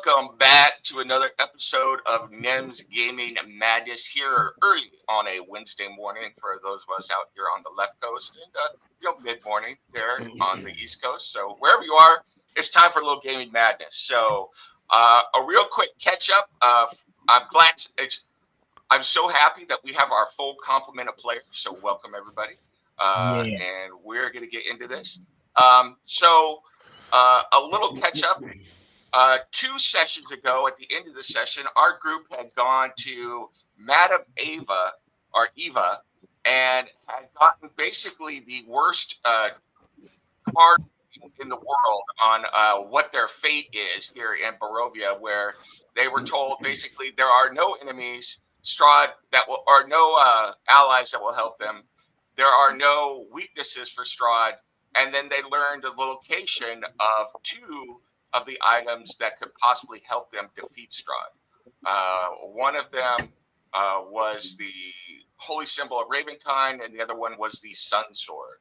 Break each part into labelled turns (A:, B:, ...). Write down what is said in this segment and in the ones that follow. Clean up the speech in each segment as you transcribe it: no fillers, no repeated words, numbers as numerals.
A: welcome back to another episode of NeM's Gaming Madness here early on a Wednesday morning for those of us out here on the left coast and mid-morning there on the East Coast. So wherever you are, it's time for a little gaming madness. So a real quick catch-up. I'm so happy that we have our full complement of players. So welcome everybody, and we're going to get into this. A little catch-up. 2 sessions ago, at the end of the session, our group had gone to Madame Eva, and had gotten basically the worst card in the world on what their fate is here in Barovia, where they were told basically there are no enemies, Strahd or no allies that will help them. There are no weaknesses for Strahd, and then they learned the location of 2 of the items that could possibly help them defeat Strahd. One of them was the holy symbol of Ravenkind, and the other one was the Sun Sword.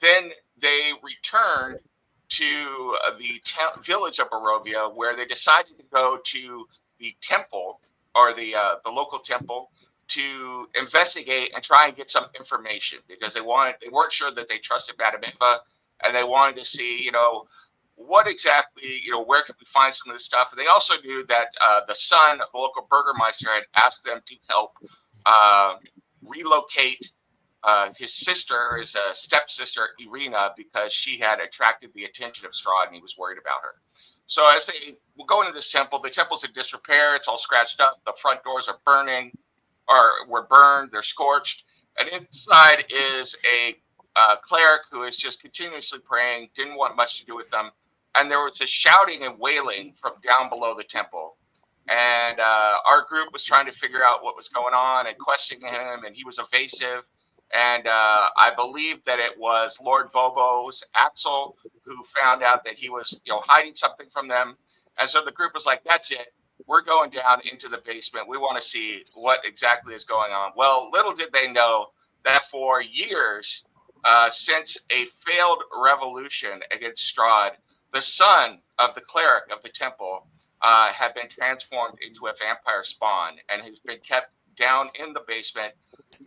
A: Then they returned to the village of Barovia, where they decided to go to the temple, or the local temple, to investigate and try and get some information, because they weren't sure that they trusted Madame Eva, and they wanted to see, what exactly, where could we find some of this stuff? And they also knew that the son of the local burgermeister had asked them to help relocate his sister, his stepsister, Irina, because she had attracted the attention of Strahd and he was worried about her. So as they go into this temple, the temple's in disrepair. It's all scratched up. The front doors are were burned. They're scorched. And inside is a cleric who is just continuously praying, didn't want much to do with them. And there was a shouting and wailing from down below the temple. And our group was trying to figure out what was going on and questioning him, and he was evasive. And I believe that it was Lord Bobo's Axel who found out that he was hiding something from them. And so the group was like, that's it. We're going down into the basement. We want to see what exactly is going on. Well, little did they know that for years, since a failed revolution against Strahd, the son of the cleric of the temple had been transformed into a vampire spawn and has been kept down in the basement,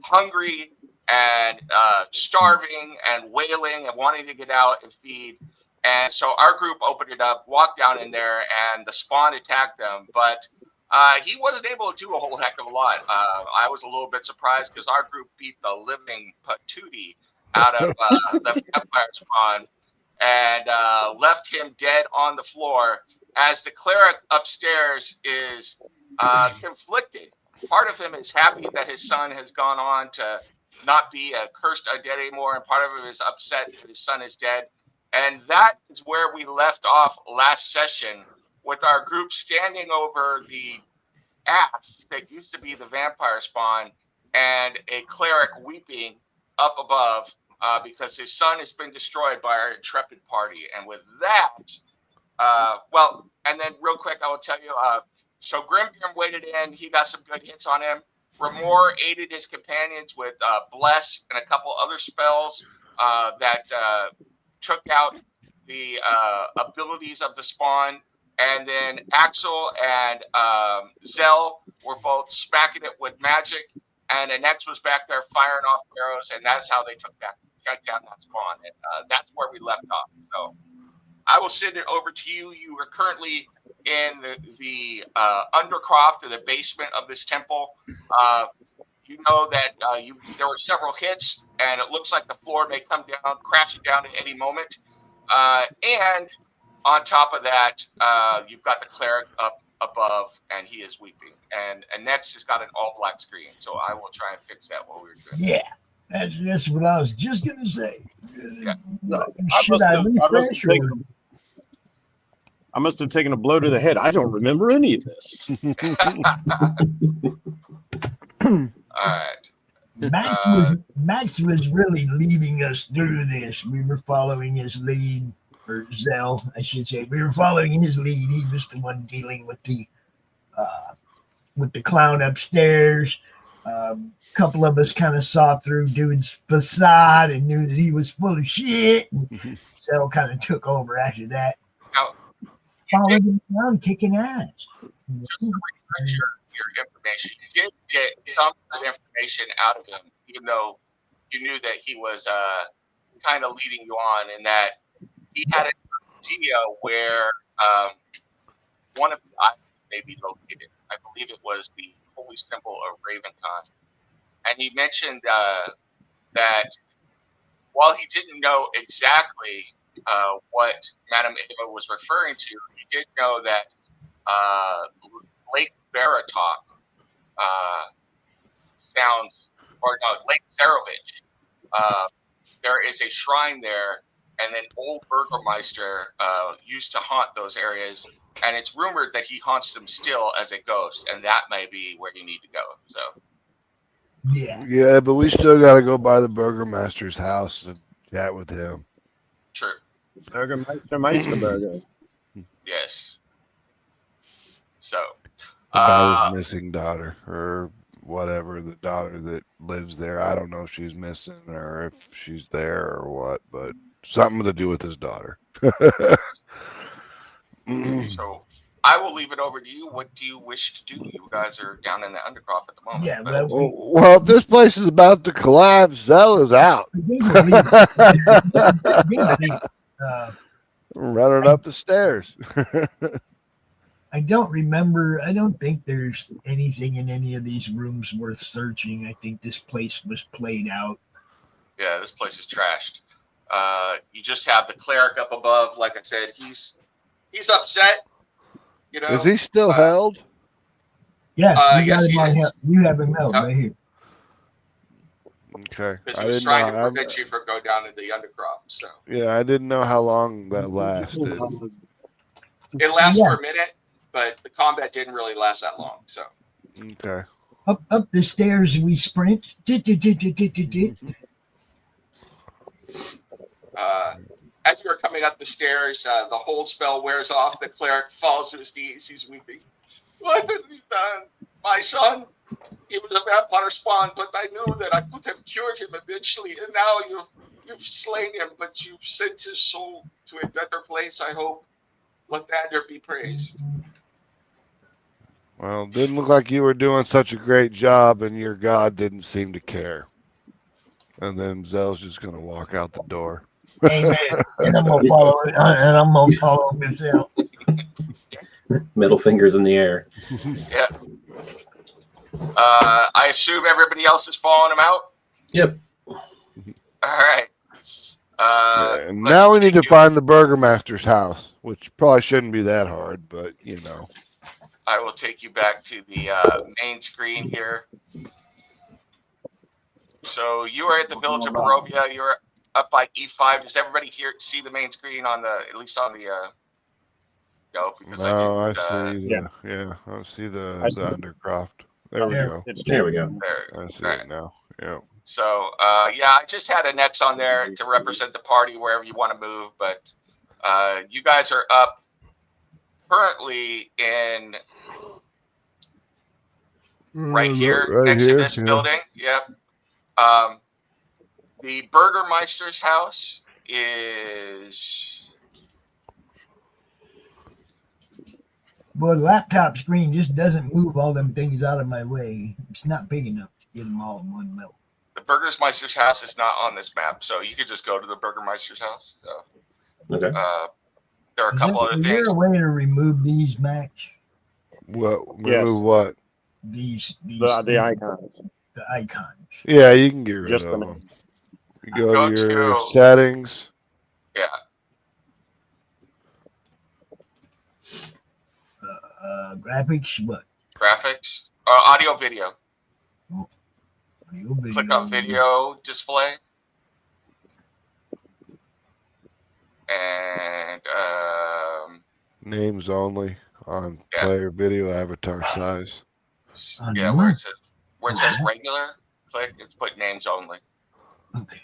A: hungry and starving and wailing and wanting to get out and feed. And so our group opened it up, walked down in there, and the spawn attacked them. But he wasn't able to do a whole heck of a lot. I was a little bit surprised because our group beat the living patootie out of the vampire spawn and left him dead on the floor as the cleric upstairs is conflicted. Part of him is happy that his son has gone on to not be a cursed undead anymore, and part of him is upset that his son is dead. And that is where we left off last session, with our group standing over the axe that used to be the vampire spawn and a cleric weeping up above because his son has been destroyed by our intrepid party. And with that, and then real quick, I will tell you, so Grimbeam waited in. He got some good hits on him. Ramor aided his companions with Bless and a couple other spells that took out the abilities of the spawn. And then Axel and Zell were both smacking it with magic. And Anex was back there firing off arrows. And that's how they took down that spawn. And that's where we left off. So I will send it over to you. You are currently in the undercroft, or the basement of this temple. You know that there were several hits, and it looks like the floor may come down, crashing down at any moment. And on top of that, you've got the cleric up above, and he is weeping. And next has got an all-black screen, so I will try and fix that while we're doing
B: it. Yeah, that's what I was just going to say.
C: Yeah. I must have taken a blow to the head. I don't remember any of this.
A: All right.
B: Max was really leading us through this. We were following his lead, or Zell, I should say. We were following his lead. He was the one dealing with the clown upstairs. Couple of us kind of saw through dude's facade and knew that he was full of shit. And Zell kind of took over after that. followed him around kicking ass.
A: Just to refresh your information, you did get some good information out of him, even though you knew that he was kind of leading you on, in that he had an idea where one of the islands may be located. I believe it was the holy symbol of Ravencon. And he mentioned that while he didn't know exactly what Madame Ava was referring to, he did know that Lake Baratok sounds, or no, Lake Zarovich. There is a shrine there, and an old Burgermeister used to haunt those areas, and it's rumored that he haunts them still as a ghost, and that may be where you need to go. So,
D: yeah, but we still got to go by the Burgermaster's house and chat with him.
A: true.
C: Meisterburger.
A: Yes. So,
D: About his missing daughter, or whatever, the daughter that lives there. I don't know if she's missing or if she's there or what, but something to do with his daughter.
A: so I will leave it over to you. What do you wish to do? You guys are down in the Undercroft at the moment.
B: Yeah,
A: but
D: Well, if this place is about to collapse, Zell is out. Running up the stairs.
B: I don't remember. I don't think there's anything in any of these rooms worth searching. I think this place was played out.
A: yeah, this place is trashed. You just have the cleric up above. Like I said, he's upset. You know,
D: Is he still held?
B: Yeah, you,
A: yes,
B: got him
A: he
B: on
A: is.
B: held. You have him held
A: Yep.
B: right here.
D: Okay.
A: because
D: I
A: he was
D: didn't
A: trying to
D: know.
A: prevent you from going down to the Undercroft. So
D: Yeah, I didn't know how long that lasted.
A: it lasts
B: Yeah.
A: for a minute, but the combat didn't really last that long. So
D: Okay.
B: Up the stairs we sprint.
A: as you're coming up the stairs, the hold spell wears off. The cleric falls to his knees. He's weeping. What have you done, my son? He was a vampire spawn, but I knew that I could have cured him eventually. And now you've slain him, but you've sent his soul to a better place. I hope. Let Lathander be praised.
D: Well, didn't look like you were doing such a great job, and your god didn't seem to care. And then Zell's just gonna walk out the door.
B: Amen. And I'm gonna follow him myself.
E: Middle fingers in the air.
A: Yeah. I assume everybody else is following him out.
E: Yep.
A: All right.
D: And now we need to find the Burgermaster's house, which probably shouldn't be that hard, but you know.
A: I will take you back to the main screen here. So you are at the village of Barovia. You're up by E5. Does everybody here see the main screen on the, at least on the, no, because
D: No,
A: I
D: see
C: yeah.
D: I see the
C: see it.
D: Undercroft. There we go.
E: There we go.
A: there.
D: I see
A: Alright.
D: it now. Yeah.
A: So, yeah, I just had an X on there to represent the party wherever you want to move, but you guys are up currently in right here
D: Right
A: next
D: here,
A: to this
D: yeah.
A: building. Yep. The Burgermeister's house is
B: Well, the laptop screen just doesn't move all them things out of my way. It's not big enough to get them all in one level.
A: the Burgermeister's house is not on this map, so you could just go to the Burgermeister's house. So,
E: Okay.
A: there are a couple other
B: Is
A: things.
B: there a way to remove these, Max?
D: What?
C: Yes.
D: Remove what?
B: These
C: The icons.
B: the icons.
D: Yeah, you can get rid
C: Just
D: of
C: the
D: them.
C: name.
D: You go
A: Go
D: to your
A: to-
D: settings.
A: Yeah.
B: Graphics, what?
A: Graphics, audio, video.
B: Audio, video.
A: Click on video display, and
D: Names only on
A: Yeah.
D: player video avatar size.
A: yeah, where it says regular, click. It's put names only.
B: Okay.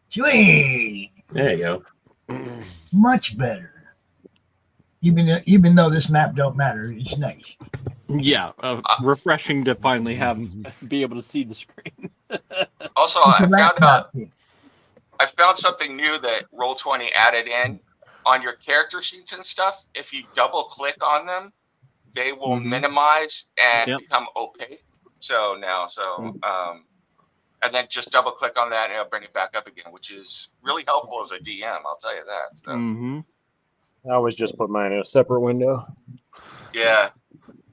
B: Sweet.
E: There you go.
B: Much better. Even though this map don't matter, it's nice.
F: Yeah, refreshing to finally be able to see the screen.
A: Also,
B: It's a
A: I found
B: laptop
A: out
B: thing.
A: I found something new that Roll20 added in on your character sheets and stuff, if you double click on them, they will minimize and become opaque. So and then just double click on that and it'll bring it back up again, which is really helpful as a DM. I'll tell you that. So.
C: I always just put mine in a separate window.
A: Yeah.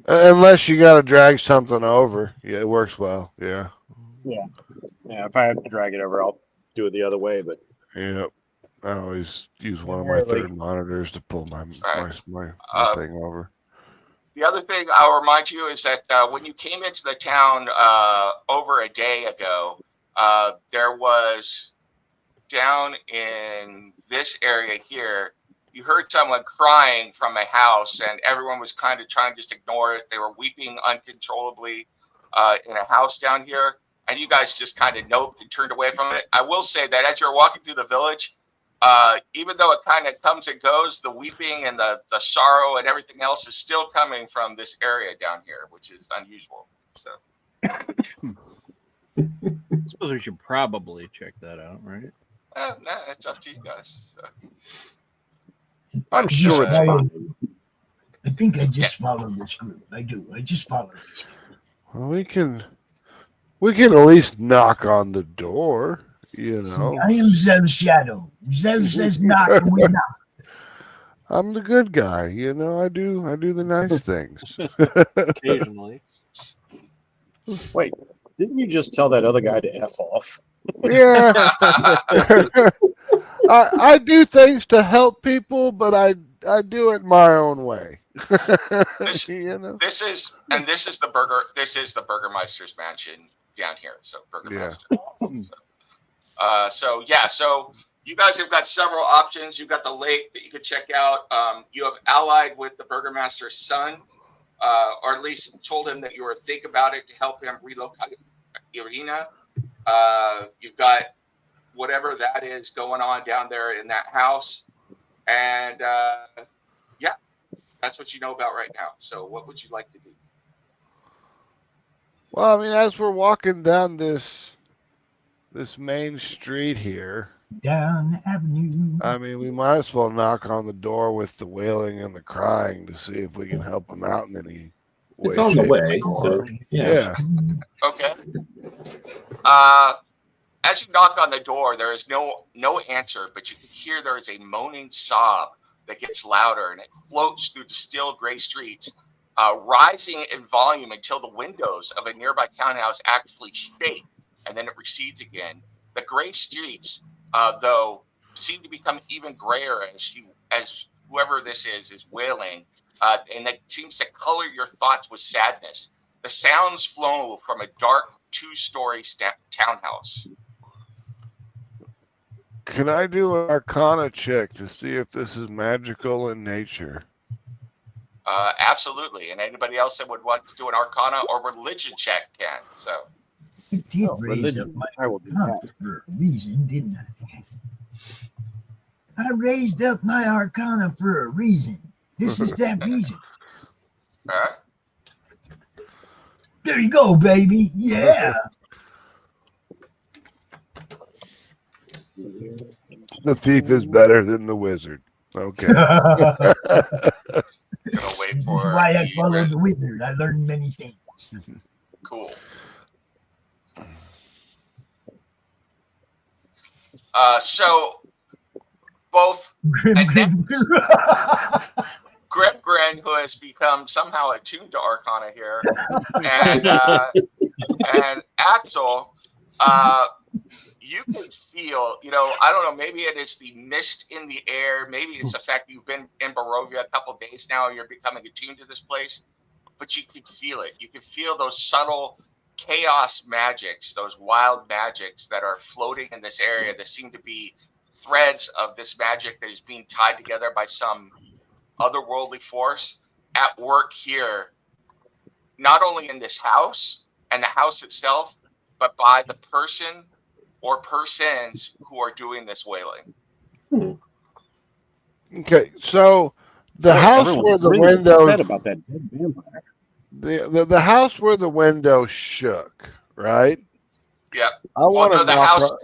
D: Unless you got to drag something over. Yeah, it works well. Yeah.
C: Yeah. If I have to drag it over, I'll do it the other way. But
D: yeah, I always use one of my third monitors to pull my thing over.
A: The other thing I'll remind you is that when you came into the town over a day ago, there was down in this area here, you heard someone crying from a house, and everyone was kind of trying to just ignore it. They were weeping uncontrollably in a house down here, and you guys just kind of noped and turned away from it. I will say that as you're walking through the village, even though it kind of comes and goes, the weeping and the sorrow and everything else is still coming from this area down here, which is unusual. So,
F: I suppose we should probably check that out, right?
A: No, it's up to you guys. So.
C: I'm sure it's fine.
B: I think I just followed this group. I do. I just followed this group.
D: Well, we can at least knock on the door, you know.
B: See, I am Zel's shadow. Zel says knock and we knock.
D: I'm the good guy, you know. I do the nice things.
F: Occasionally.
C: Wait, didn't you just tell that other guy to F off?
D: Yeah. I do things to help people, but I do it my own way. You know?
A: This is the Burgermeister's mansion down here. So Burgermeister. Yeah. So you guys have got several options. You've got the lake that you could check out. You have allied with the Burgermaster's son, or at least told him that you were think about it to help him relocate Irina. You've got whatever that is going on down there in that house. And that's what you know about right now. So what would you like to do?
D: Well, I mean, as we're walking down this main street here,
B: Down the avenue.
D: I mean, we might as well knock on the door with the wailing and the crying to see if we can help them out in any way.
E: It's on the way. So
D: Yeah.
A: Okay. As you knock on the door, there is no answer, but you can hear there is a moaning sob that gets louder, and it floats through the still gray streets, rising in volume until the windows of a nearby townhouse actually shake, and then it recedes again. The gray streets, though, seem to become even grayer as whoever this is wailing, and it seems to color your thoughts with sadness. The sounds flow from a dark 2-story townhouse.
D: Can I do an Arcana check to see if this is magical in nature?
A: Absolutely. And anybody else that would want to do an Arcana or religion check can. So.
B: I did raise up my Arcana for a reason, didn't I? I raised up my Arcana for a reason. This is that reason.
A: All right.
B: There you go, baby. Yeah.
D: The thief is better than the wizard. Okay.
A: Gonna wait
B: This
A: for
B: is why I followed the wizard. I learned many things.
A: Cool. So both Grim, who has become somehow attuned to Arcana here, and Axel, you can feel, I don't know, maybe it is the mist in the air, maybe it's the fact you've been in Barovia a couple of days now, you're becoming attuned to this place, but you can feel it. You can feel those subtle chaos magics, those wild magics that are floating in this area that seem to be threads of this magic that is being tied together by some otherworldly force at work here, not only in this house and the house itself, but by the person or persons who are doing this wailing.
D: Okay, so the house where the window
C: about that dead vampire.
D: The house where the window shook, right?
A: Yep.
D: I want to knock.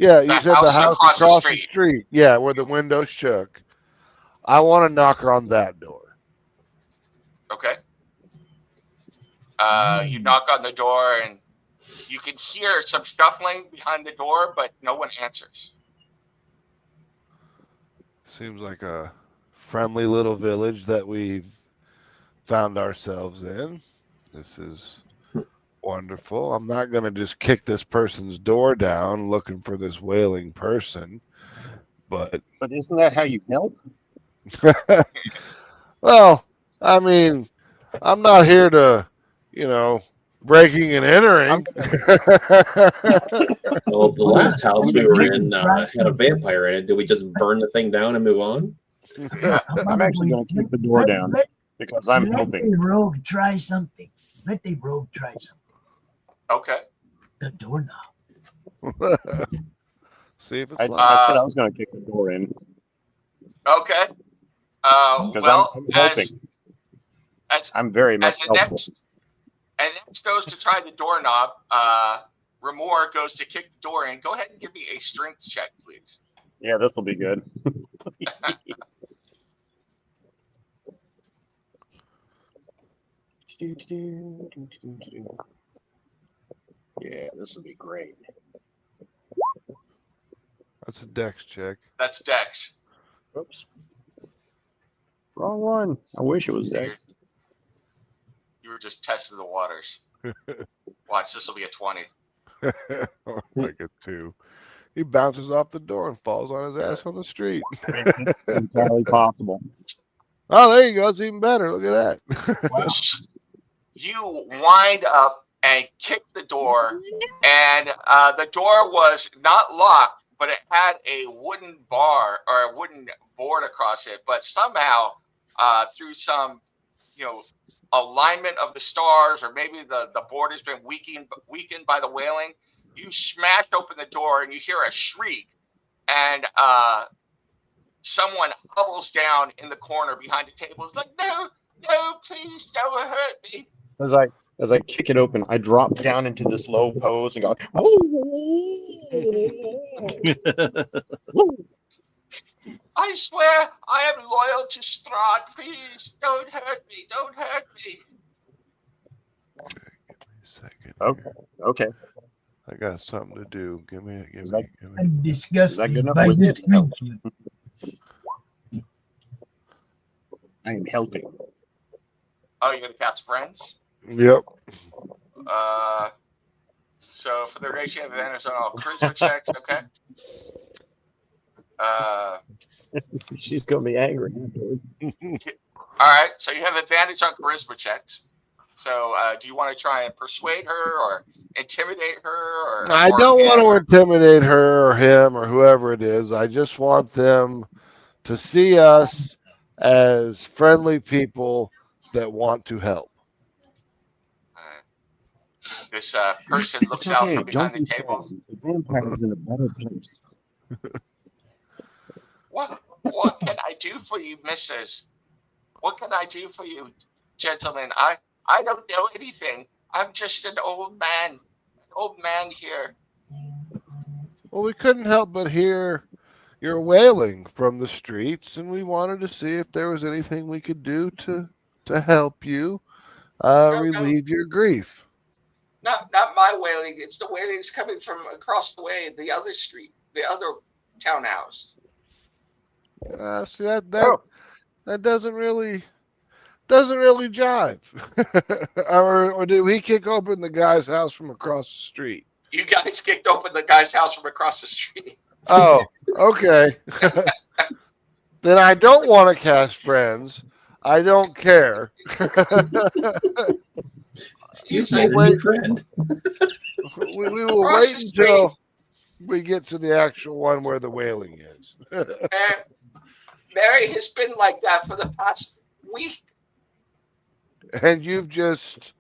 D: Yeah, you said the house across the
A: street.
D: street. Yeah, where the window shook. I want to knock on that door.
A: Okay. You knock on the door, and you can hear some shuffling behind the door, but no one answers.
D: Seems like a friendly little village that we've found ourselves in. This is wonderful. I'm not going to just kick this person's door down looking for this wailing person, but
C: isn't that how you help?
D: well, I mean, I'm not here to, breaking and entering.
E: Well, the last house we were in had a vampire in it. Did we just burn the thing down and move on?
C: I'm actually going to kick the door down because I'm helping.
B: Let the rogue try something.
A: Okay.
B: The doorknob.
D: See if it's
C: I said I was going to kick the door in.
A: Okay. Well,
C: I'm helping. I'm very much helpful.
A: And next goes to try the doorknob. Remor goes to kick the door in. Go ahead and give me a strength check, please.
C: Yeah, this will be good. Yeah, this will be great.
D: That's a dex check.
A: That's Dex.
C: Oops. Wrong one. I wish it was Dex.
A: You were just testing the waters. Watch, this will be a 20.
D: Like a 2. He bounces off the door and falls on his ass on the street.
C: It's entirely possible.
D: Oh, there you go. It's even better. Look at that.
A: You wind up and kick the door, and the door was not locked, but it had a wooden bar or a wooden board across it. But somehow, through some, alignment of the stars, or maybe the board has been weakened by the wailing, you smash open the door and you hear a shriek, and someone hovels down in the corner behind the table. It's like, no, please don't hurt me.
C: As I kick it open, I drop down into this low pose and go,
A: I swear I am loyal to Strahd. Please don't hurt me. Don't hurt me.
D: Okay, give me a second.
C: Okay.
D: I got something to do. Give me.
B: I'm disgusted
C: enough
B: by
C: with
B: this
C: it?
B: creature.
C: I am helping.
A: Oh, you're gonna cast Friends?
D: Yep.
A: So for the ratio of advantage on all charisma checks, okay.
C: She's gonna be angry.
A: All right. So you have advantage on charisma checks. So do you want to try and persuade her or intimidate her?
D: I don't want to intimidate her or him or whoever it is. I just want them to see us as friendly people that want to help.
A: This person looks out from behind the table.
C: The vampire's in a better place.
A: What can I do for you, missus? What can I do for you, gentlemen? I don't know anything. I'm just an old man here.
D: Well, we couldn't help but hear your wailing from the streets, and we wanted to see if there was anything we could do to help you relieve your grief.
A: Not my wailing. It's the wailings coming from across the way, the other street, the other townhouse.
D: See that doesn't really jive. or did we kick open the guy's house from across the street?
A: You guys kicked open the guy's house from across the street.
D: Oh, okay. Then I don't want to cast Friends. I don't care.
E: You've made a new friend.
D: We will wait until we get to the actual one where the wailing is.
A: Mary has been like that for the past week.
D: And you've just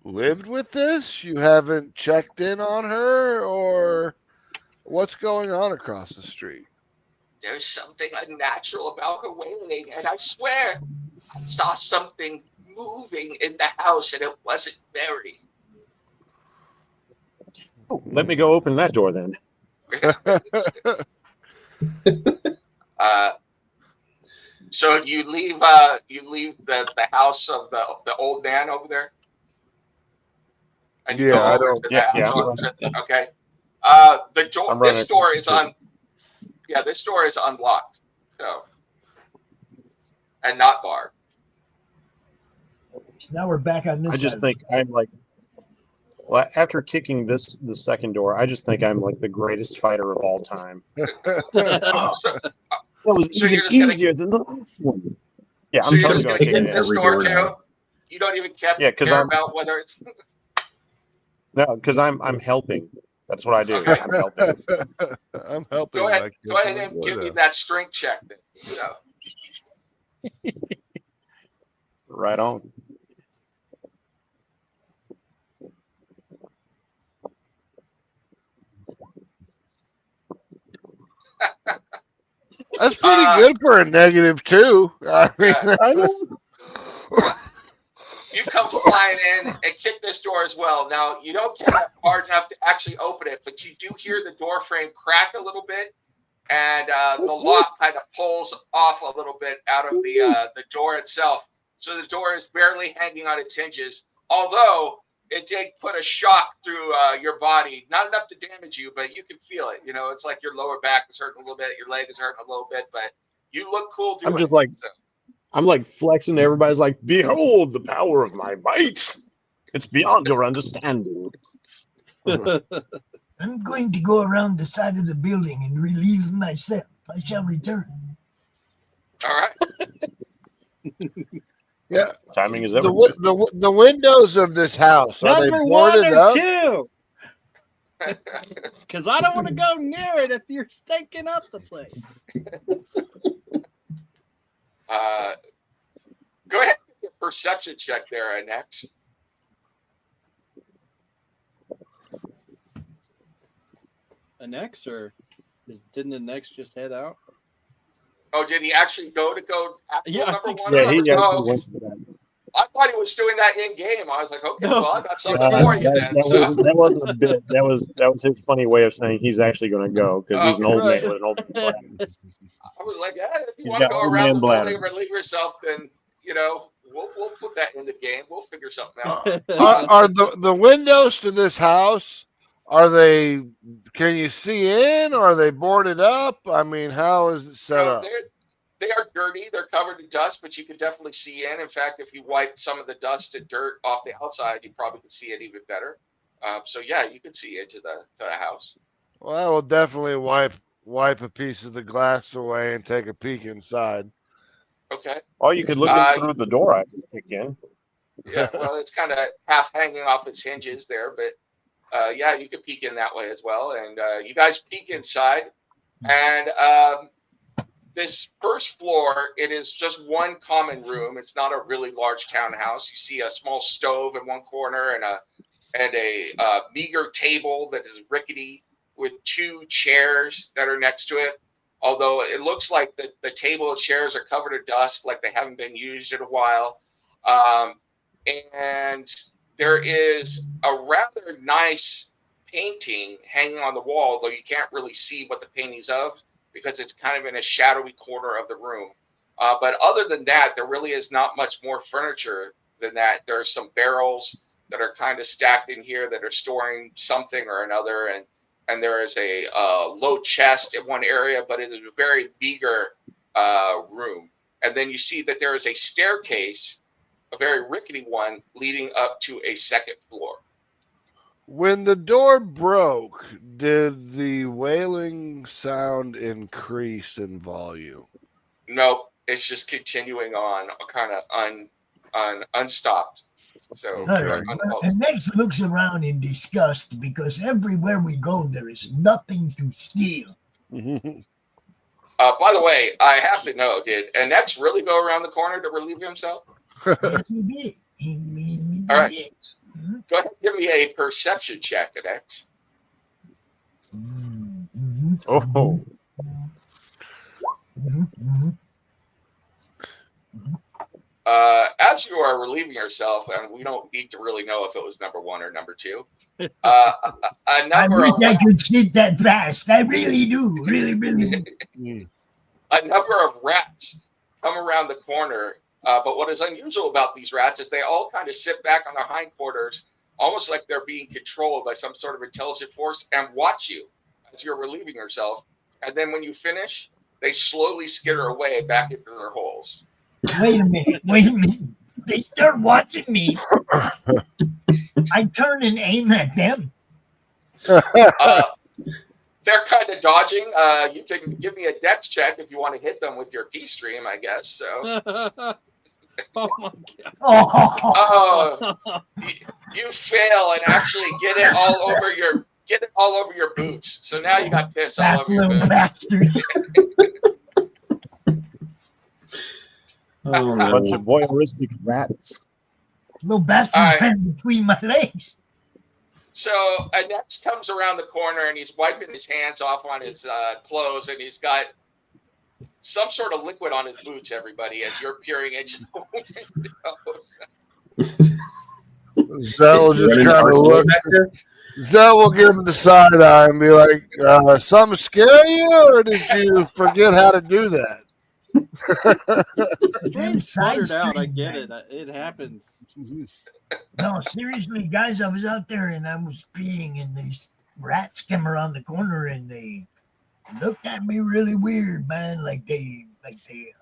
D: lived with this? You haven't checked in on her? Or what's going on across the street?
A: There's something unnatural about her wailing, and I swear I saw something moving in the house, and it wasn't Mary.
C: Oh, let me go open that door then.
A: So you leave the house of the old man over there, and you go
D: I
A: over
D: don't.
A: to
C: Yeah,
A: the
C: yeah.
A: okay. The door.
C: I'm running
A: This door is
C: across
A: this door is unlocked. So and not barred.
B: So now we're back on this
C: I just
B: side.
C: think I'm like, well, after kicking the second door, I just think I'm like the greatest fighter of all time.
A: So,
C: That was
A: So
C: even
A: you're just gonna-
C: easier than the last one. Yeah,
A: so
C: I'm
A: you're
C: totally
A: just
C: going
A: gonna
C: to kick
A: kick
C: it.
A: this
E: every
A: door
E: door
A: too.
E: now.
A: You don't even
C: Yeah, because
A: care about whether it's.
C: No, because I'm helping. That's what I do.
A: Okay.
C: I'm helping.
D: I'm helping.
A: Go ahead.
D: by
A: Go ahead
D: kicking
A: and
D: the
A: give
D: door
A: me
D: down.
A: that strength check. Then. So.
C: Right on.
D: That's pretty good for a -2. I mean,
A: Yeah.
C: I know.
A: You come flying in and kick this door as well. Now you don't get it hard enough to actually open it, but you do hear the door frame crack a little bit, and the lock kind of pulls off a little bit out of the door itself. So the door is barely hanging on its hinges, although it did put a shock through your body. Not enough to damage you, but you can feel it. You know, it's like your lower back is hurting a little bit, your leg is hurting a little bit, but you look cool doing
C: I'm just
A: it.
C: like,
A: So.
C: I'm like flexing. Everybody's like, behold the power of my might. It's beyond your understanding.
B: I'm going to go around the side of the building and relieve myself. I shall return.
A: All right.
D: yeah.
C: Timing is
D: The,
C: everything.
D: the windows of this house, are they
F: Number
D: boarded
F: one or
D: up?
F: two? Because I don't want to go near it if you're stinking up the place.
A: Go ahead and get a perception check there, next.
F: An X, or didn't an X just head out?
A: Oh, did he actually go actual
F: Yeah, I
A: number
F: think
A: one?
F: so.
C: Yeah,
A: Or
C: he
A: number,
C: actually went to that.
A: I thought he was doing that in game. I was like, okay,
F: No.
A: well, I got something
C: Uh,
A: for you then. So,
C: that wasn't a bit. That was his funny way of saying he's actually going to go because he's an old
F: Right.
C: man with an old man bladder.
A: I was like, yeah, if you
C: He's
A: want to
C: got
A: go
C: old
A: around
C: man
A: the
C: bladder.
A: building and relieve yourself, then we'll put that in the game. We'll figure something out.
D: Are the windows to this house? Are they? Can you see in? Or are they boarded up? I mean, how is it set up?
A: They are dirty. They're covered in dust, but you can definitely see in. In fact, if you wipe some of the dust and dirt off the outside, you probably can see it even better. So yeah, you can see into the house.
D: Well, I will definitely wipe a piece of the glass away and take a peek inside.
A: Okay.
C: Oh, you could look in through the door I just kicked in.
A: Yeah, well, it's kind of half hanging off its hinges there, but yeah, you could peek in that way as well. And you guys peek inside, and this first floor, it is just one common room. It's not a really large townhouse. You see a small stove in one corner and a meager table that is rickety with two chairs that are next to it. Although it looks like the table and chairs are covered in dust, like they haven't been used in a while. And there is a rather nice painting hanging on the wall, though you can't really see what the painting's of because it's kind of in a shadowy corner of the room. But other than that, there really is not much more furniture than that. There's some barrels that are kind of stacked in here that are storing something or another, and there is a low chest in one area, but it is a very meager room. And then you see that there is a staircase, a very rickety one, leading up to a second floor.
D: When the door broke, did the wailing sound increase in volume?
A: Nope, it's just continuing on, kind of unstopped. So,
D: Okay.
B: And next looks around in disgust because everywhere we go, there is nothing to steal.
A: by the way, I have to know, did Annex really go around the corner to relieve himself?
B: Yes, he did. He
A: All right.
B: did.
A: Go ahead and give me a perception check, Annex.
B: Mm-hmm.
C: Oh,
B: Mm-hmm.
A: As you are relieving yourself, and we don't need to really know if it was number one or number two, A number
B: I
A: of
B: wish I could sit that fast. I really do. Really do.
A: a number of rats come around the corner. But what is unusual about these rats is they all kind of sit back on their hindquarters, almost like they're being controlled by some sort of intelligent force, and watch you as you're relieving yourself. And then when you finish, they slowly skitter away back into their holes.
B: Wait a minute. They start watching me. I turn and aim at them.
A: They're kind of dodging. You can give me a dex check if you want to hit them with your key stream, I guess. So.
F: Oh my god!
A: Oh, you fail and actually get it all over your boots. So now you got piss all over your
B: Little
A: boots.
B: bastard.
E: Oh, no.
C: Bunch of voyeuristic rats.
B: Little bastard ran between my legs.
A: So next comes around the corner and he's wiping his hands off on his clothes, and he's got some sort of liquid on his boots, everybody, as you're peering into the window.
D: Zell will just kind of look. Zell will give him the side eye and be like, something scare you, or did you forget how to do that?
F: James stuttered out. I get it. It happens.
B: No, seriously, guys, I was out there and I was peeing, and these rats came around the corner and they looked at me really weird, man. Like they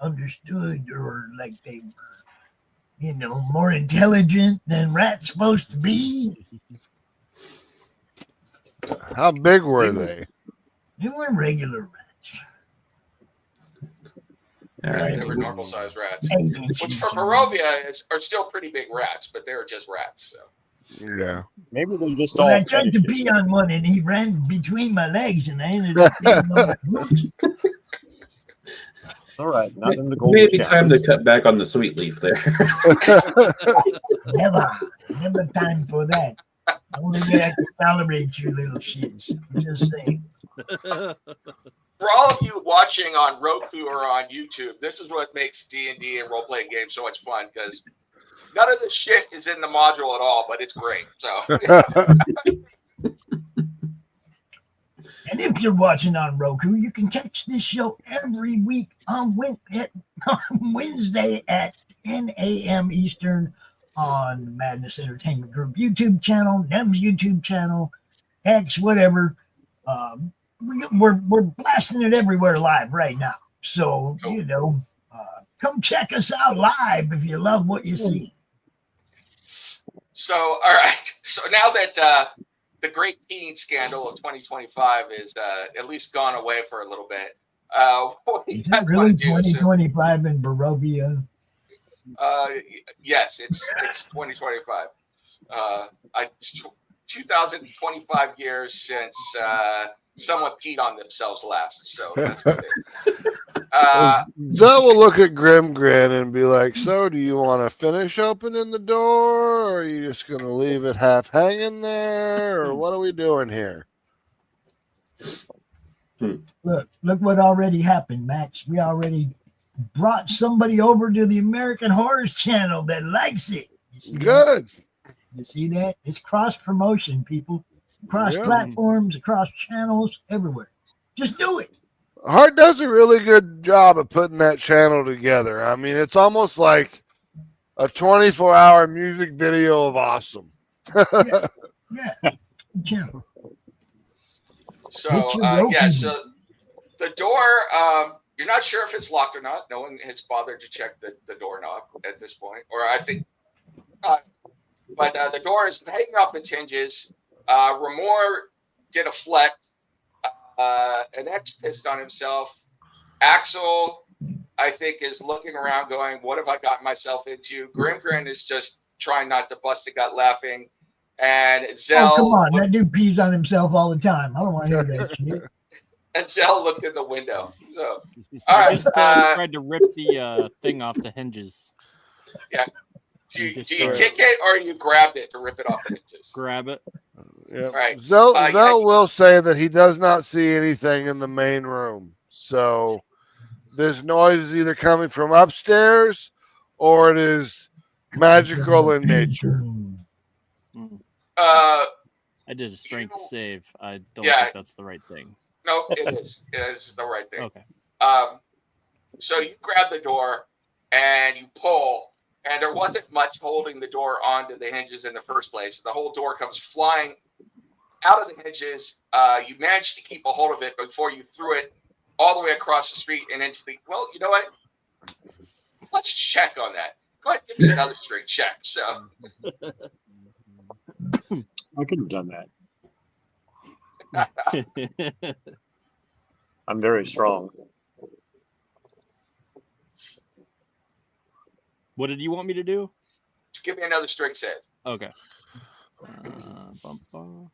B: understood, or like they were, more intelligent than rats supposed to be.
D: How big were they?
B: They weren't regular rats.
E: All right.
A: They were normal sized rats, which for Barovia are still pretty big rats, but they were just rats. So.
D: Yeah.
C: Maybe they're just
B: Well,
C: all.
B: I tried to pee on one, and he ran between my legs, and I ended up peeing on my boots.
C: All right, not in the golden
E: Maybe time to cut back on the sweet leaf there.
B: Never time for that. Only way I can tolerate you little shits. I'm just saying.
A: For all of you watching on Roku or on YouTube, this is what makes D&D and role-playing games so much fun, because none of the shit is in the module at all, but it's great. So.
B: And if you're watching on Roku, you can catch this show every week on Wednesday at 10 a.m. Eastern on Madness Entertainment Group YouTube channel, NeM's YouTube channel, X, whatever. We're blasting it everywhere live right now. So, come check us out live if you love what you see.
A: So, all right. So now that the great peeing scandal of 2025 is at least gone away for a little bit, what do you
B: Is
A: guys
B: it really
A: want to do?
B: 2025 in Barovia?
A: Yes, it's 2025. It's 2025 years since someone peed on themselves last. So that's what it is.
D: Zell will look at Grim and be like, so do you want to finish opening the door, or are you just going to leave it half hanging there, or what are we doing here?
B: Look what already happened, Max. We already brought somebody over to the American Horror Channel that likes it. You see
D: Good.
B: That? You see that? It's cross promotion, people. Across platforms, across channels, everywhere. Just do it.
D: Hart does a really good job of putting that channel together. I mean, it's almost like a 24-hour music video of awesome.
B: Yeah. Channel.
A: So so the door, you're not sure if it's locked or not. No one has bothered to check the doorknob at this point, or I think, but the door is hanging off its hinges. Ramor did a flex. An X pissed on himself. Axel, I think, is looking around going, what have I gotten myself into? Grim is just trying not to bust a gut laughing. And Zell.
B: Oh, come on. That dude pees on himself all the time. I don't want to hear that shit.
A: And Zell looked in the window. So,
F: I
A: all right.
F: just tried to rip the thing off the hinges.
A: Yeah. Do you kick it, or you grabbed it to rip it off the hinges?
F: Grab it.
D: Yep.
A: Right.
D: Zell will say that he does not see anything in the main room. So this noise is either coming from upstairs or it is magical in nature.
F: I did a strength save. I don't
A: Yeah.
F: think that's the right thing.
A: No, it is. It is the right thing.
F: Okay.
A: So you grab the door and you pull, and there wasn't much holding the door onto the hinges in the first place. The whole door comes flying out of the hinges. You managed to keep a hold of it before you threw it all the way across the street and into the. Well, you know what? Let's check on that. Go ahead and give me another straight check. So
C: I could have done that. I'm very strong.
F: What did you want me to do?
A: give me another straight save.
F: Okay. Bum, bum.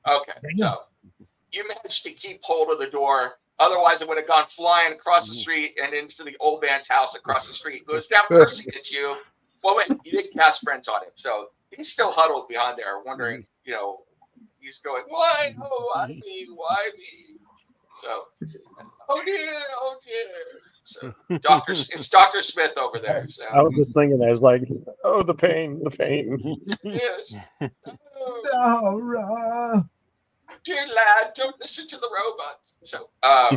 A: Okay, so you managed to keep hold of the door. Otherwise, it would have gone flying across the street and into the old man's house across the street, who is now cursing at you. Well, wait, you didn't cast friends on him, so he's still huddled behind there, wondering, you know, he's going, why? Oh, why me? Why me? So, oh dear. So, it's Dr. Smith over there. So.
C: I was just thinking, I was like, oh, the pain.
A: Yes.
B: Laura.
A: Dear lad, don't listen to the robots. So, all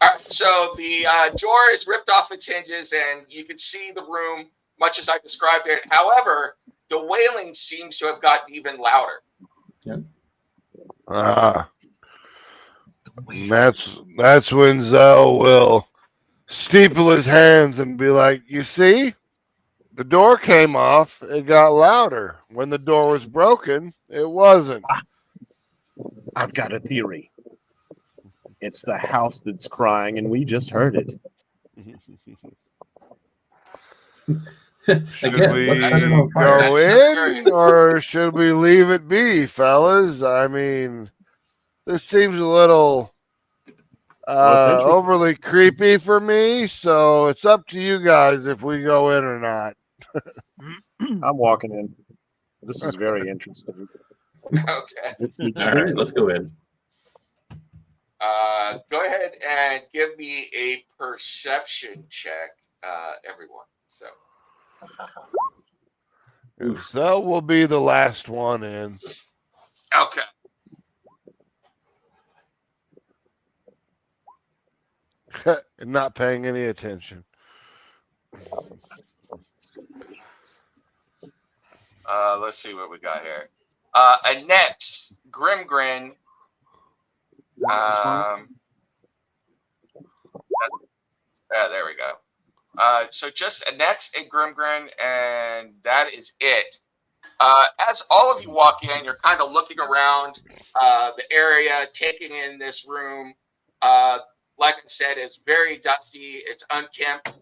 A: right, so the door is ripped off its hinges, and you can see the room much as I described it. However, the wailing seems to have gotten even louder.
D: Yeah. That's when Zell will steeple his hands and be like, you see, the door came off, it got louder. When the door was broken, it wasn't.
C: I've got a theory. It's the house that's crying, and we just heard it.
D: Should
E: Again,
D: we
E: let's set it on fire.
D: go in, or should we leave it be, fellas? I mean, this seems a little overly creepy for me, so it's up to you guys if we go in or not.
C: I'm walking in. This is very interesting.
A: Okay.
E: All right, let's go in.
A: Go ahead and give me a perception check, everyone. So.
D: Zell will be the last one in.
A: Okay.
D: And not paying any attention.
A: Let's see what we got here. Annette Grimgrin. There we go. So just Annette and Grimgrin, and that is it. As all of you walk in, you're kind of looking around the area, taking in this room. Like I said, it's very dusty. It's unkempt.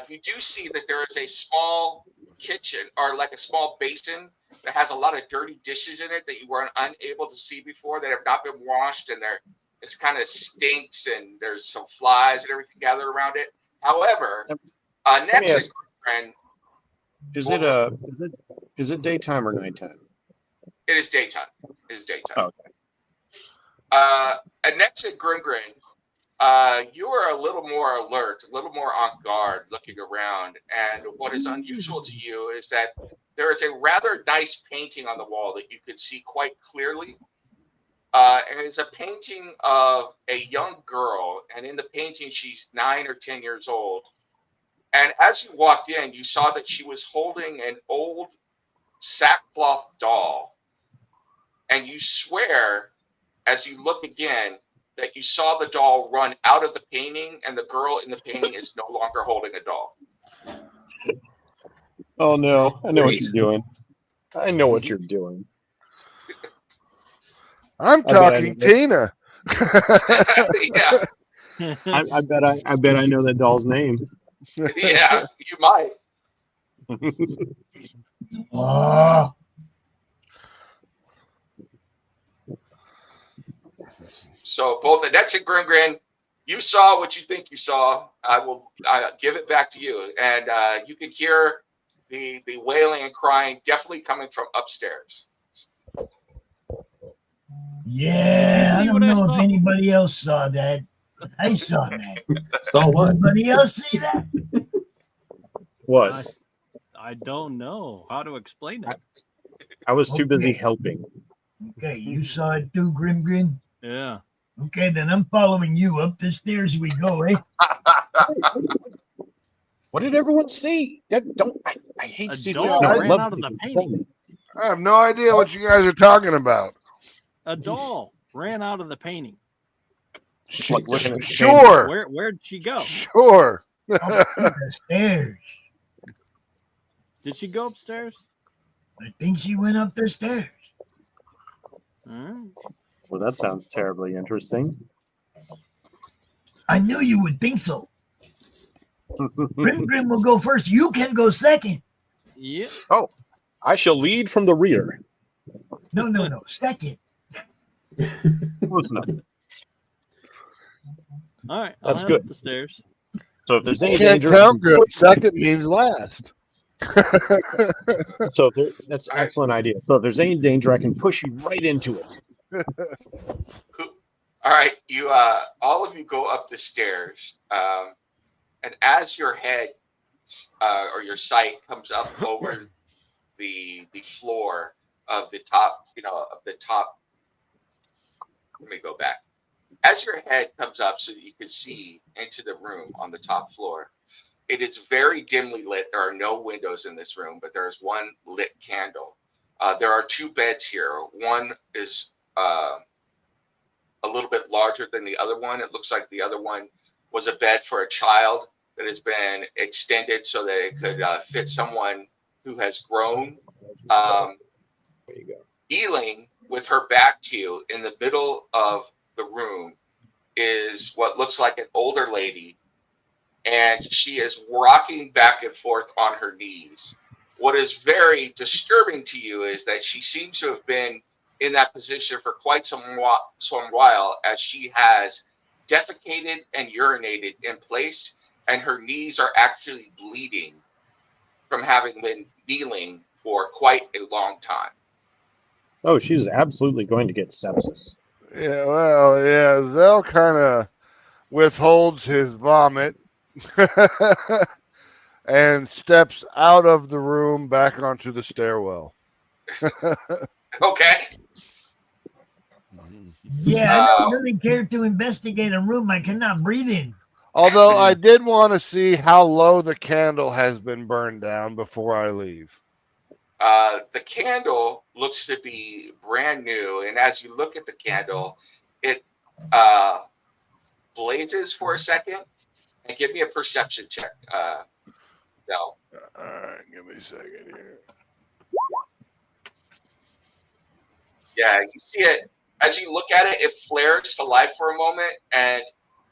A: You do see that there is a small kitchen, or like a small basin that has a lot of dirty dishes in it that you weren't unable to see before, that have not been washed, and it's kind of stinks, and there's some flies and everything gathered around it. However, next friend,
C: is it daytime or nighttime?
A: it is daytime. It is daytime.
C: Okay.
A: Next at Grimgrin, you are a little more alert, a little more on guard, looking around. And what is unusual to you is that there is a rather nice painting on the wall that you can see quite clearly. And it's a painting of a young girl. And in the painting, she's 9 or 10 years old. And as you walked in, you saw that she was holding an old sackcloth doll. And you swear, as you look again, that you saw the doll run out of the painting, and the girl in the painting is no longer holding a doll.
C: Oh no, I know what you're doing. I know what you're doing.
D: I'm talking Tina.
A: Yeah.
C: I bet I know that doll's name.
A: Yeah, you might.
B: Oh,
A: So both Annette and Grimgrin, you saw what you think you saw. I will give it back to you. And you can hear the wailing and crying definitely coming from upstairs.
B: yeah. I don't know if anybody else saw that. I saw that.
E: Saw what?
B: Anybody else see that?
C: What?
F: I don't know how to explain it.
C: I was too busy
B: Okay.
C: helping.
B: Okay, you saw it too, Grim Grin?
F: Yeah.
B: Okay, then I'm following you. Up the stairs we go, eh?
C: What did everyone see? I hate
F: A
C: secrets.
F: doll
C: No, I
F: ran
C: love
F: out of the
C: secrets. Tell
F: painting.
C: me.
D: I have no idea what you guys are talking about.
F: A doll ran out of the painting.
C: Like looking at the
D: Sure.
F: Where'd she go?
D: Sure.
B: Up the stairs.
F: Did she go upstairs?
B: I think she went up the stairs.
F: Hmm.
C: Well, that sounds terribly interesting.
B: I knew you would think so. Grim Grim will go first. You can go second.
F: Yeah.
C: Oh, I shall lead from the rear.
B: No. Second.
C: Close enough.
F: All right.
C: That's
F: I'll head
C: good.
F: up the stairs.
C: So if there's any
D: Can't
C: danger,
D: count good. Second means last.
C: so that's an excellent idea. So if there's any danger, I can push you right into it.
A: All right, you all of you go up the stairs, and as your head or your sight comes up over the floor of the top, of the top. Let me go back. As your head comes up so that you can see into the room on the top floor, it is very dimly lit. There are no windows in this room, but there's one lit candle. There are two beds here. One is a little bit larger than the other one. It looks like the other one was a bed for a child that has been extended so that it could fit someone who has grown.
C: There you go.
A: Ealing, with her back to you in the middle of the room, is what looks like an older lady, and she is rocking back and forth on her knees. What is very disturbing to you is that she seems to have been in that position for quite some while, as she has defecated and urinated in place, and her knees are actually bleeding from having been kneeling for quite a long time.
C: Oh, she's absolutely going to get sepsis.
D: Yeah, well, yeah, Zell kind of withholds his vomit and steps out of the room back onto the stairwell.
A: Okay.
B: Yeah, I don't really care to investigate a room I cannot breathe in.
D: Although I did want to see how low the candle has been burned down before I leave.
A: The candle looks to be brand new, and as you look at the candle, it blazes for a second. And give me a perception check, Del.
D: All right, give me a second here.
A: Yeah, you see it. As you look at it, it flares to life for a moment, and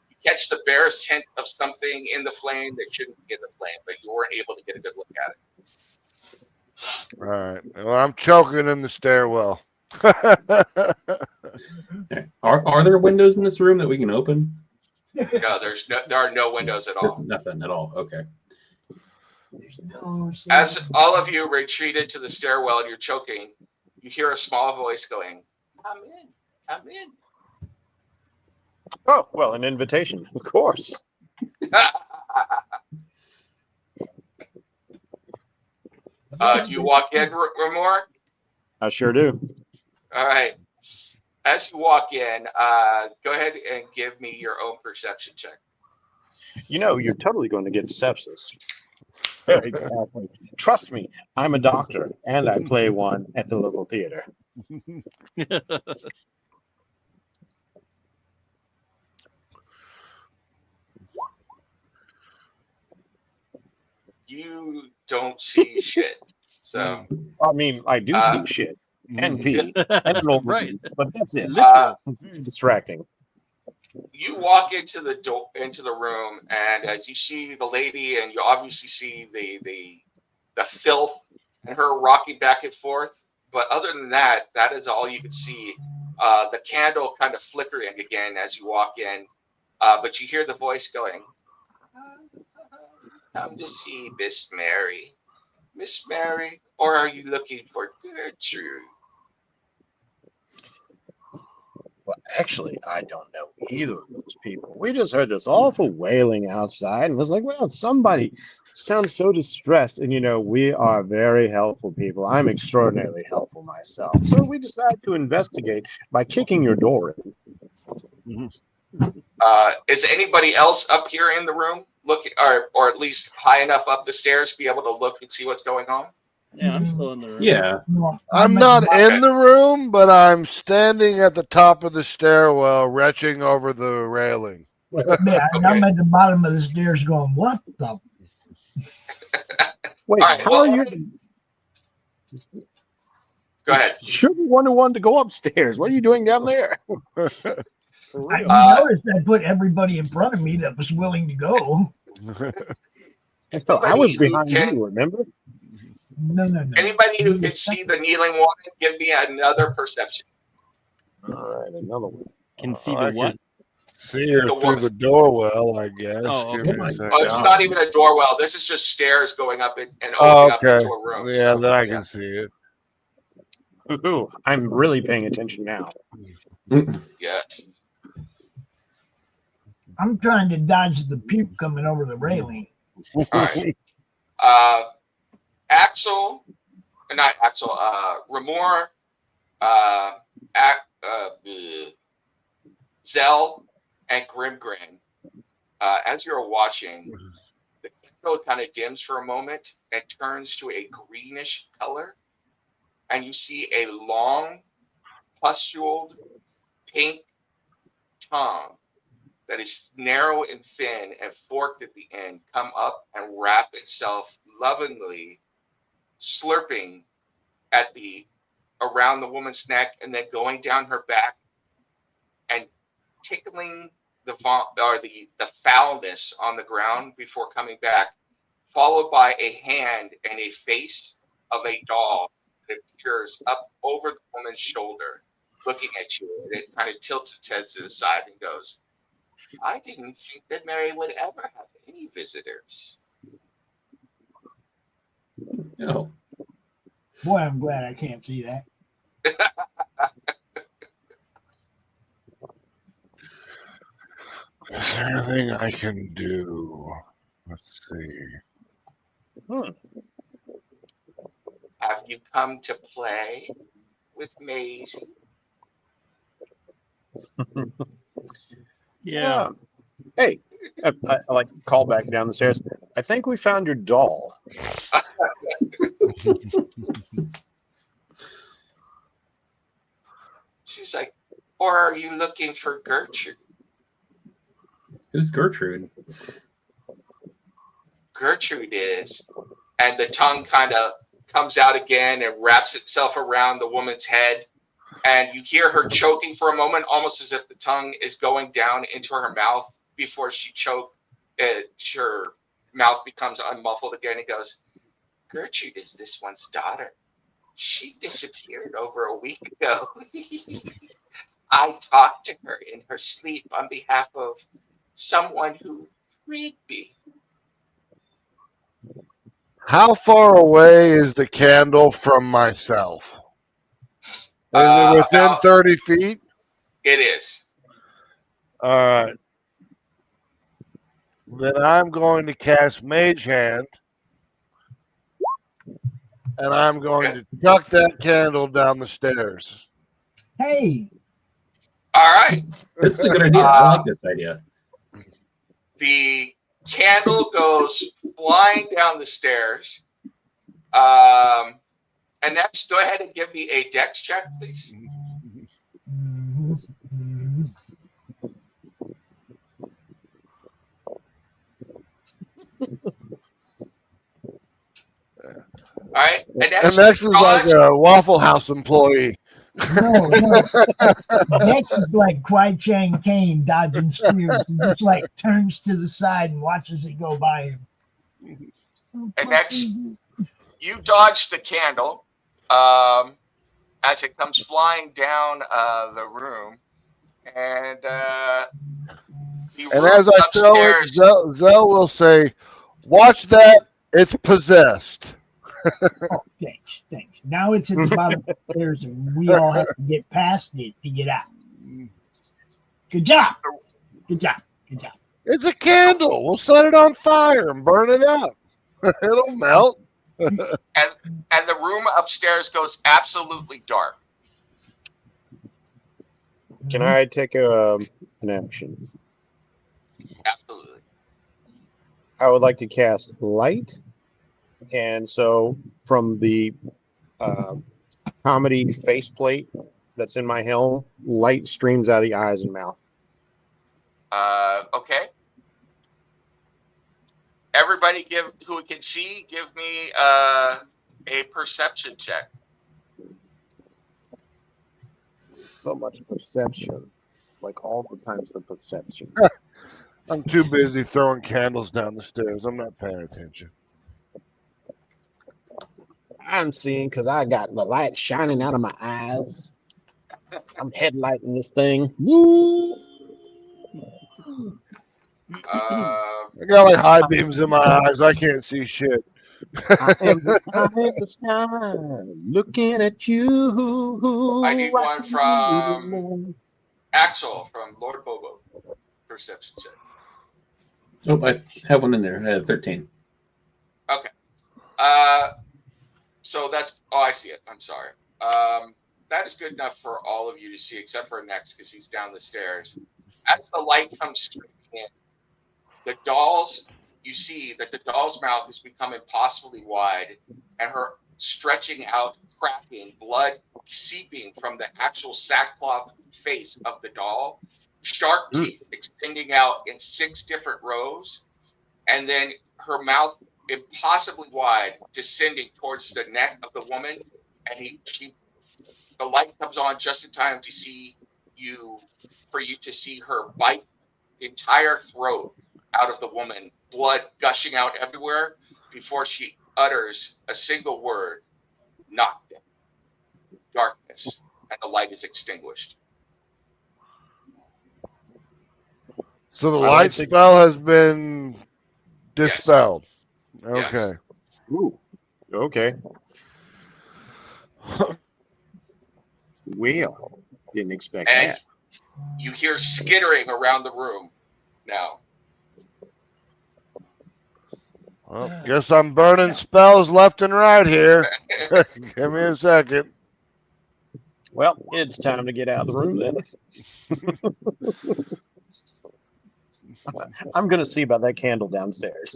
A: you catch the barest hint of something in the flame that shouldn't be in the flame, but you weren't able to get a good look at it.
D: All right. Well, I'm choking in the stairwell.
E: Are there windows in this room that we can open?
A: No, there are no windows at
E: There's
A: all.
E: nothing at all. Okay.
B: There's no
A: As all of you retreated to the stairwell and you're choking, you hear a small voice going, "Come in, come in."
C: Oh, well, an invitation, of course.
A: Do you walk in, Ramor?
C: I sure do.
A: All right. As you walk in, go ahead and give me your own perception check.
C: You know, you're totally going to get sepsis. Very badly. Trust me, I'm a doctor, and I play one at the local theater.
A: You don't see shit. So,
C: I mean, I do see shit and pee and an old
F: Right.
C: woman, but that's it.
F: Literal.
C: It's very distracting.
A: you walk into the door, into the room, and you see the lady, and you obviously see the filth and her rocking back and forth. But other than that, that is all you can see. The candle kind of flickering again as you walk in, but you hear the voice going, "Come to see Miss Mary. Miss Mary, or are you looking for Gertrude?"
C: Well, actually, I don't know either of those people. We just heard this awful wailing outside and was like, well, somebody sound so distressed. And, we are very helpful people. I'm extraordinarily helpful myself. So we decided to investigate by kicking your door in.
A: Is anybody else up here in the room looking, or at least high enough up the stairs to be able to look and see what's going on?
F: Yeah, I'm still in the room.
E: Yeah.
B: No,
D: I'm not in the room, but I'm standing at the top of the stairwell, retching over the railing.
B: Yeah, and I'm at the bottom of the stairs going, what the?
C: Wait,
A: All right,
C: how
A: well,
C: are you?
A: Go ahead.
C: You're the one who wanted to go upstairs. What are you doing down there?
F: For
B: I
F: real.
B: noticed I put everybody in front of me that was willing to go.
C: I was
A: Anybody who
C: behind
A: can-
C: you, remember?
B: No.
A: Anybody who can see the kneeling woman, give me another perception.
C: All right, another one.
F: Can see
D: I
F: the what?
D: See her
A: The
D: through
A: woman.
D: the doorwell, I guess.
F: Oh,
D: Give
F: okay.
D: me a second.
A: Oh, it's not even a doorwell. This is just stairs going up and opening
D: Oh,
A: up
D: okay.
A: into a room.
D: Yeah,
A: So,
D: then I
A: yeah.
D: can see it.
C: Ooh, I'm really paying attention now.
A: Yeah.
B: I'm trying to dodge the puke coming over the railing.
A: All right. Ramor, Zell, and Grimgrin, as you're watching, the candle kind of dims for a moment and turns to a greenish color, and you see a long, pustuled, pink tongue that is narrow and thin and forked at the end come up and wrap itself lovingly, slurping at around the woman's neck and then going down her back and tickling the foulness on the ground before coming back, followed by a hand and a face of a doll that appears up over the woman's shoulder, looking at you. And it kind of tilts its head to the side and goes, I didn't think that Mary would ever have any visitors.
E: No.
B: Boy, I'm glad I can't see that.
D: Is there anything I can do? Let's see.
A: Have you come to play with Maisie?
F: Yeah.
C: Hey, I like call back down the stairs. I think we found your doll.
A: She's like, or are you looking for Gertrude?
E: Who's Gertrude?
A: Gertrude is. And the tongue kind of comes out again and wraps itself around the woman's head. And you hear her choking for a moment, almost as if the tongue is going down into her mouth before she choked. Her mouth becomes unmuffled again. It goes, Gertrude is this one's daughter. She disappeared over a week ago. I talked to her in her sleep on behalf of someone who freed me.
D: How far away is the candle from myself? Is it within
A: About
D: 30 feet?
A: It is.
D: All right. Then I'm going to cast Mage Hand. And I'm going to chuck that candle down the stairs.
B: Hey,
A: All right.
E: This is a good idea. I like this idea.
A: The candle goes flying down the stairs. And next, go ahead and give me a dex check, please. All right. And
D: And next is like a Waffle House employee.
B: no. Dex is like Kwai Chang Kane dodging spears. He just like turns to the side and watches it go by him.
A: And next, you dodge the candle as it comes flying down the room. And
D: as I throw it, Zell will say, watch that, it's possessed.
B: Oh, thanks. Now it's at the bottom of the stairs, and we all have to get past it to get out. Good job.
D: It's a candle. We'll set it on fire and burn it up. It'll melt.
A: and the room upstairs goes absolutely dark.
C: Can I take an action?
A: Absolutely.
C: I would like to cast light, and so from the comedy faceplate that's in my helm, light streams out of the eyes and mouth.
A: Okay. Everybody, who can see, give me a perception check.
C: So much perception, like all the times the perception.
D: I'm too busy throwing candles down the stairs. I'm not paying attention.
C: I'm seeing because I got the light shining out of my eyes. I'm headlighting this thing. Woo!
A: Uh,
D: I got like high beams in my eyes. I can't see shit.
C: I am the sky looking at you.
A: I need one from Axel from Lord Bobo. Perception check.
E: Oh, I have one in there. I had 13.
A: Okay. So that's. Oh, I see it. I'm sorry. That is good enough for all of you to see, except for Nex, because he's down the stairs. As the light comes streaming in, the doll's. You see that the doll's mouth has become impossibly wide, and her stretching out, cracking, blood seeping from the actual sackcloth face of the doll, sharp teeth extending out in 6 different rows, and then her mouth impossibly wide, descending towards the neck of the woman, and the light comes on just in time to see for you to see her bite the entire throat out of the woman, blood gushing out everywhere before she utters a single word: "Knocked." Darkness, and the light is extinguished.
D: So the light spell has been dispelled.
A: Yes.
D: Okay.
C: Ooh. Okay. Well, didn't expect
A: And
C: that.
A: you hear skittering around the room now.
D: Well, guess I'm burning spells left and right here. Give me a second.
C: Well, it's time to get out of the room then. I'm going to see about that candle downstairs.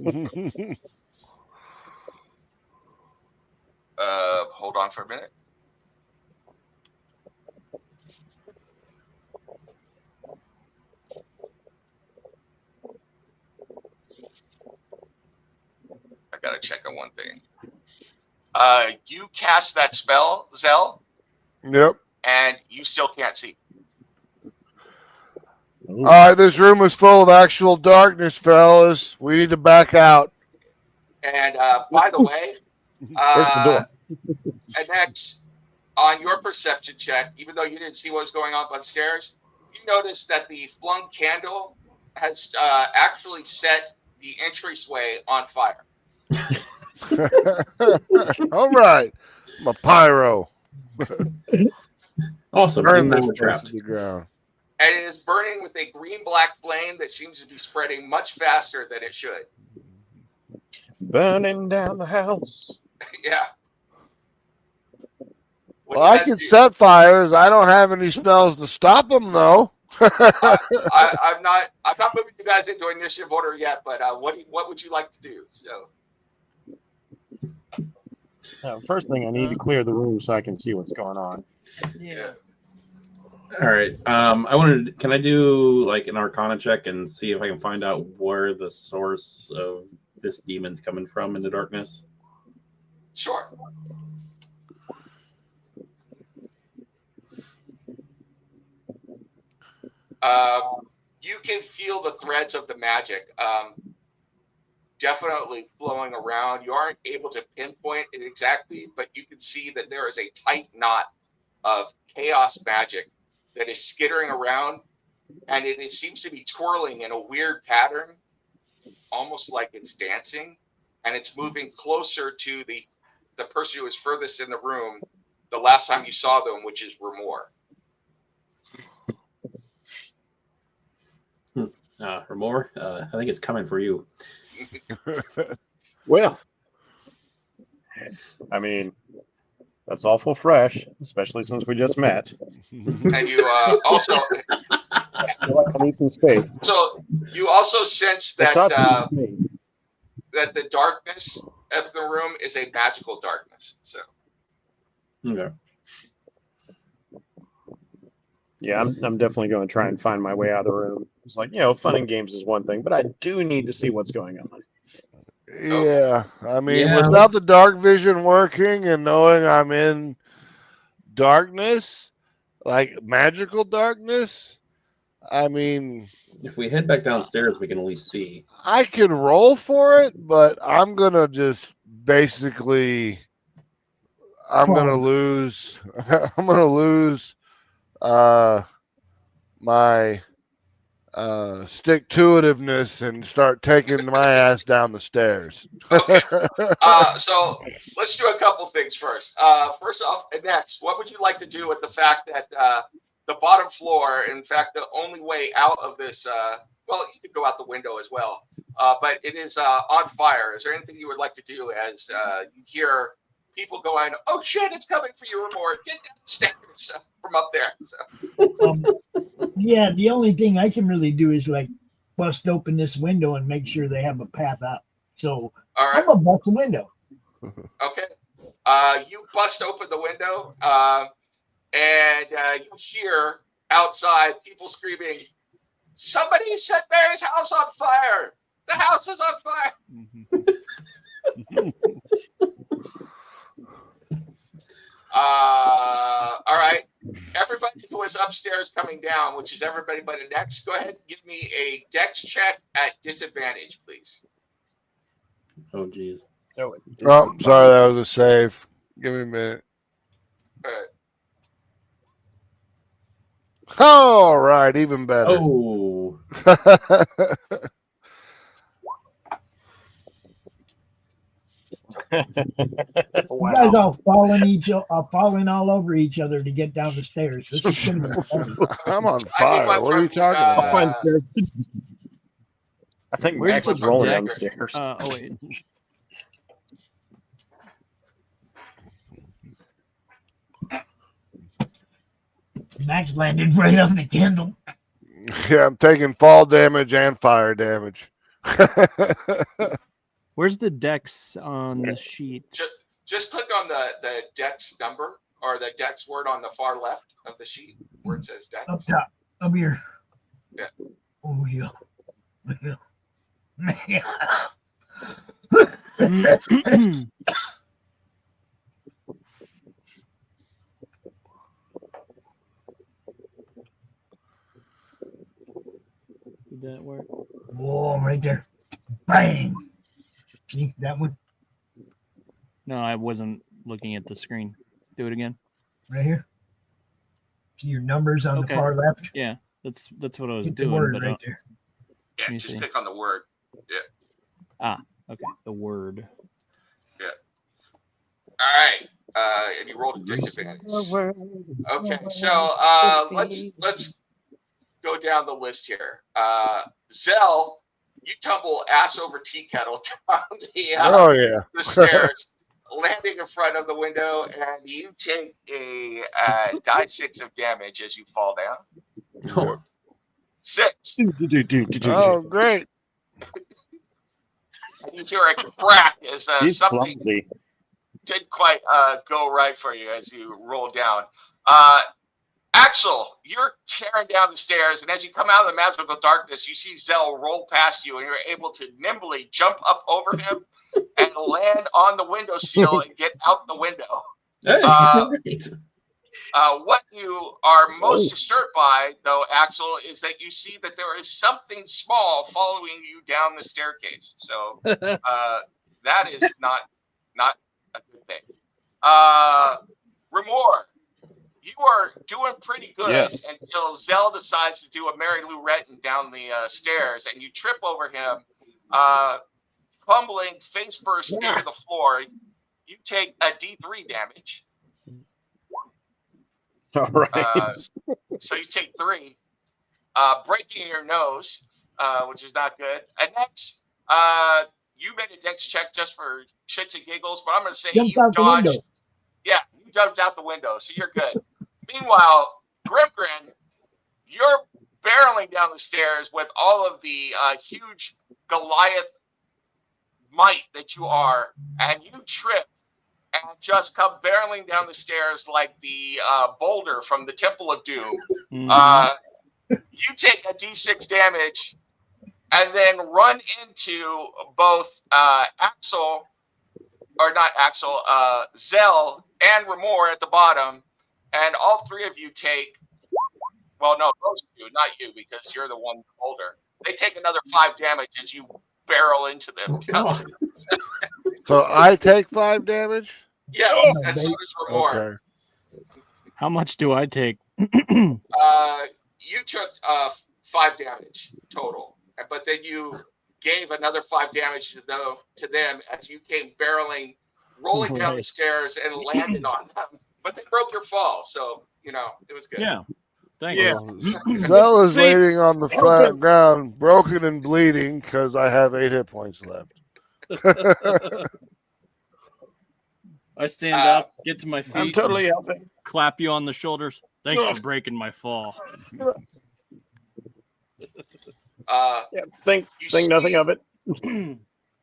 A: Hold on for a minute. I gotta check on one thing. You cast that spell, Zell,
D: Yep.
A: and you still can't see.
D: All right, this room is full of actual darkness, fellas. We need to back out.
A: And by the way,
C: Where's the door?
A: and next, on your perception check, even though you didn't see what was going on upstairs, you noticed that the flung candle has actually set the entryway on fire.
D: All right. I'm a pyro.
E: Awesome.
D: Burn
E: And now
D: this
E: we're
D: place
E: trapped.
D: to the ground.
A: And it is burning with a green-black flame that seems to be spreading much faster than it should.
C: Burning down the house.
A: Yeah.
D: Well, I can set fires. I don't have any spells to stop them, though.
A: I'm not moving you guys into initiative order yet, but what would you like to do? So
C: First thing, I need to clear the room so I can see what's going on.
A: yeah.
E: All right. Can I do like an Arcana check and see if I can find out where the source of this demon's coming from in the darkness?
A: Sure. You can feel the threads of the magic definitely flowing around. You aren't able to pinpoint it exactly, but you can see that there is a tight knot of chaos magic that is skittering around, and it seems to be twirling in a weird pattern, almost like it's dancing, and it's moving closer to the person who is furthest in the room the last time you saw them, which is Remor.
E: Remor, I think it's coming for you.
C: Well, I mean, that's awful fresh, especially since we just met.
A: And you also
C: I feel like I need some space.
A: sense
C: It's
A: that
C: not me.
A: that the darkness of the room is a magical darkness. So
E: Okay.
C: Yeah, I'm definitely going to try and find my way out of the room. It's like, fun and games is one thing, but I do need to see what's going on.
D: Yeah, I mean,
E: Yeah.
D: without the dark vision working and knowing I'm in darkness, like magical darkness, I mean,
E: If we head back downstairs, we can at least see.
D: I could roll for it, but I'm gonna just basically, I'm gonna
B: Oh.
D: lose. I'm gonna lose my stick-to-itiveness and start taking my ass down the stairs.
A: okay. So let's do a couple things first. First off, next, what would you like to do with the fact that the bottom floor, in fact, the only way out of this, well, you could go out the window as well, but it is on fire. Is there anything you would like to do as you hear people going, "Oh shit, it's coming for you, Remore. Get downstairs from up there." So,
B: Yeah, the only thing I can really do is like bust open this window and make sure they have a path out. So
A: all right.
B: I'm gonna bust the window.
A: Okay. You bust open the window, and you hear outside people screaming, "Somebody set Mary's house on fire! The house is on fire!" All right. Everybody who is upstairs coming down, which is everybody but the next, go ahead and give me a dex check at disadvantage, please.
E: Oh, geez.
C: Oh,
D: Oh, sorry, that was a save. Give me a minute. All right, even better.
E: Oh.
B: You guys all falling all over each other to get down the stairs. This is gonna be funny.
D: I'm on
A: I need
D: fire.
A: my
D: What are you
A: front-
D: talking about?
C: I think
F: Where's
C: Max
F: the
C: is rolling
F: dex?
C: downstairs.
F: Oh wait.
B: Max landed right on the candle.
D: Yeah, I'm taking fall damage and fire damage.
F: Where's the dex on the sheet?
A: Just click on the dex number or the dex word on the far left of the sheet where it says dex.
B: Up top. Up here.
A: Yeah.
B: Oh yeah. Yeah.
F: Did that work?
B: Whoa, right there. Bang. See that one
F: No, I wasn't looking at the screen. Do it again.
B: right here? See your numbers on
F: Okay.
B: the far left?
F: Yeah, that's what I was
B: Get the
F: doing.
B: word
F: But
B: right there.
A: Yeah,
F: Let me
A: just
F: see.
A: click on the word.
F: okay, the word.
A: All right. And you rolled a disadvantage. Okay, so let's go down the list here. Zell, you tumble ass over tea kettle down
D: Oh yeah.
A: the stairs, landing in front of the window, and you take a die 6 of damage as you fall down.
E: Oh.
A: 6.
D: Oh great.
A: And you hear a crack as
C: He's
A: something
C: clumsy.
A: didn't quite go right for you as you roll down. Axel, you're tearing down the stairs, and as you come out of the magical darkness, you see Zell roll past you, and you're able to nimbly jump up over him and land on the windowsill and get out the window.
E: Hey, right.
A: What you are most disturbed by, though, Axel, is that you see that there is something small following you down the staircase. So that is not a good thing. Remore, you are doing pretty good
C: Yes.
A: until Zell decides to do a Mary Lou Retton down the stairs, and you trip over him, fumbling face first into the floor. You take a D3 damage.
C: All right.
A: So you take 3, breaking your nose, which is not good. And next, you made a dex check just for shits and giggles, but I'm going to say
B: Jumped
A: you
B: out the window.
A: dodged. Yeah, you jumped out the window, so you're good. Meanwhile, Grimgrin, you're barreling down the stairs with all of the huge Goliath might that you are, and you trip and just come barreling down the stairs like the boulder from the Temple of Doom. You take a d6 damage and then run into both Zell and Ramor at the bottom, and all three of you take, well, no, those of you, not you, because you're the one older. They take another 5 damage as you barrel into them.
D: So I take 5 damage?
A: Yes, and so does Ramor.
D: Okay.
F: How much do I take?
A: You took 5 damage total, but then you gave another 5 damage to them as you came barreling, rolling down the stairs and landed on them. But they broke your fall, so it was good.
F: Yeah, thanks.
C: Yeah.
D: Zell is
C: See,
D: laying on the flat ground, broken and bleeding, because I have 8 hit points left.
F: I stand up, get to my feet,
C: I'm totally helping.
F: clap you on the shoulders. Thanks for breaking my fall.
C: Think nothing of it.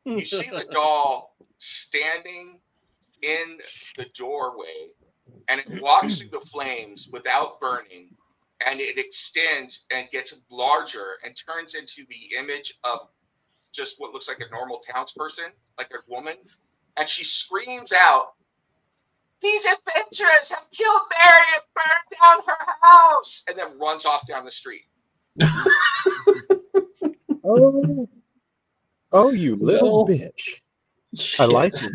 A: You see the doll standing in the doorway, and it walks through the flames without burning, and it extends and gets larger and turns into the image of just what looks like a normal townsperson, like a woman, and she screams out, "These adventurers have killed Mary and burned down her house," and then runs off down the street.
C: Oh, you little bitch. I like you.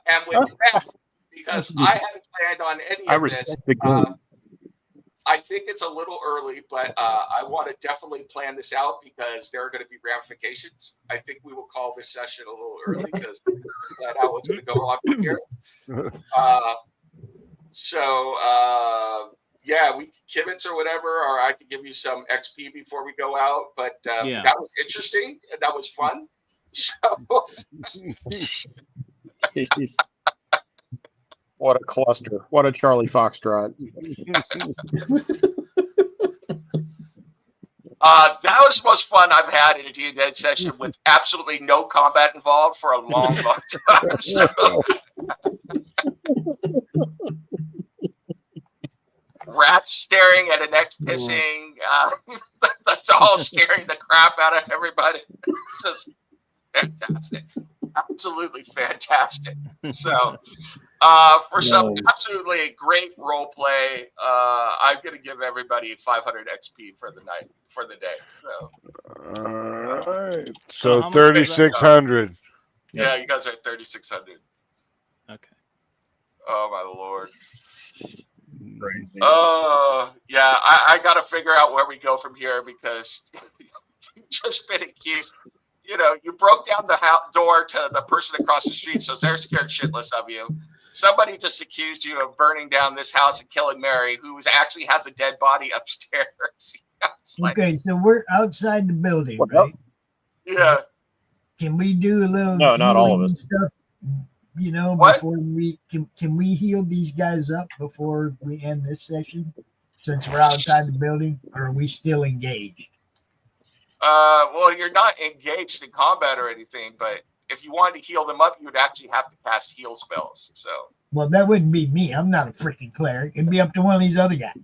A: And with that, because I haven't planned on any
C: I
A: of this,
C: respect the game.
A: I think it's a little early, but I want to definitely plan this out because there are going to be ramifications. I think we will call this session a little early because we plan out what's going to go on from here. Yeah, we can kibitz or whatever, or I could give you some XP before we go out. But that was interesting. That was fun. So.
C: What a cluster. What a Charlie Foxtrot.
A: That was the most fun I've had in a D&D session with absolutely no combat involved for a long, long time. So. Rats staring at an X pissing, the doll scaring the crap out of everybody. Just fantastic. Absolutely fantastic. So, for some absolutely great role play, I'm going to give everybody 500 XP for the day. So,
D: all right. So 3,600.
A: Yeah, you guys are at 3,600.
F: Okay.
A: Oh my lord.
C: Crazy.
A: Yeah, I got to figure out where we go from here because you've just been accused. You broke down the door to the person across the street, so they're scared shitless of you. Somebody just accused you of burning down this house and killing Mary, who actually has a dead body upstairs.
B: Okay, so we're outside the building, right?
A: Yeah.
B: Can we do a little
C: No, not all of us.
B: stuff?
A: What?
B: Before we can we heal these guys up before we end this session? Since we're outside the building, or are we still engaged?
A: Well, you're not engaged in combat or anything, but if you wanted to heal them up, you would actually have to cast heal spells. So.
B: Well, that wouldn't be me. I'm not a freaking cleric. It'd be up to one of these other guys.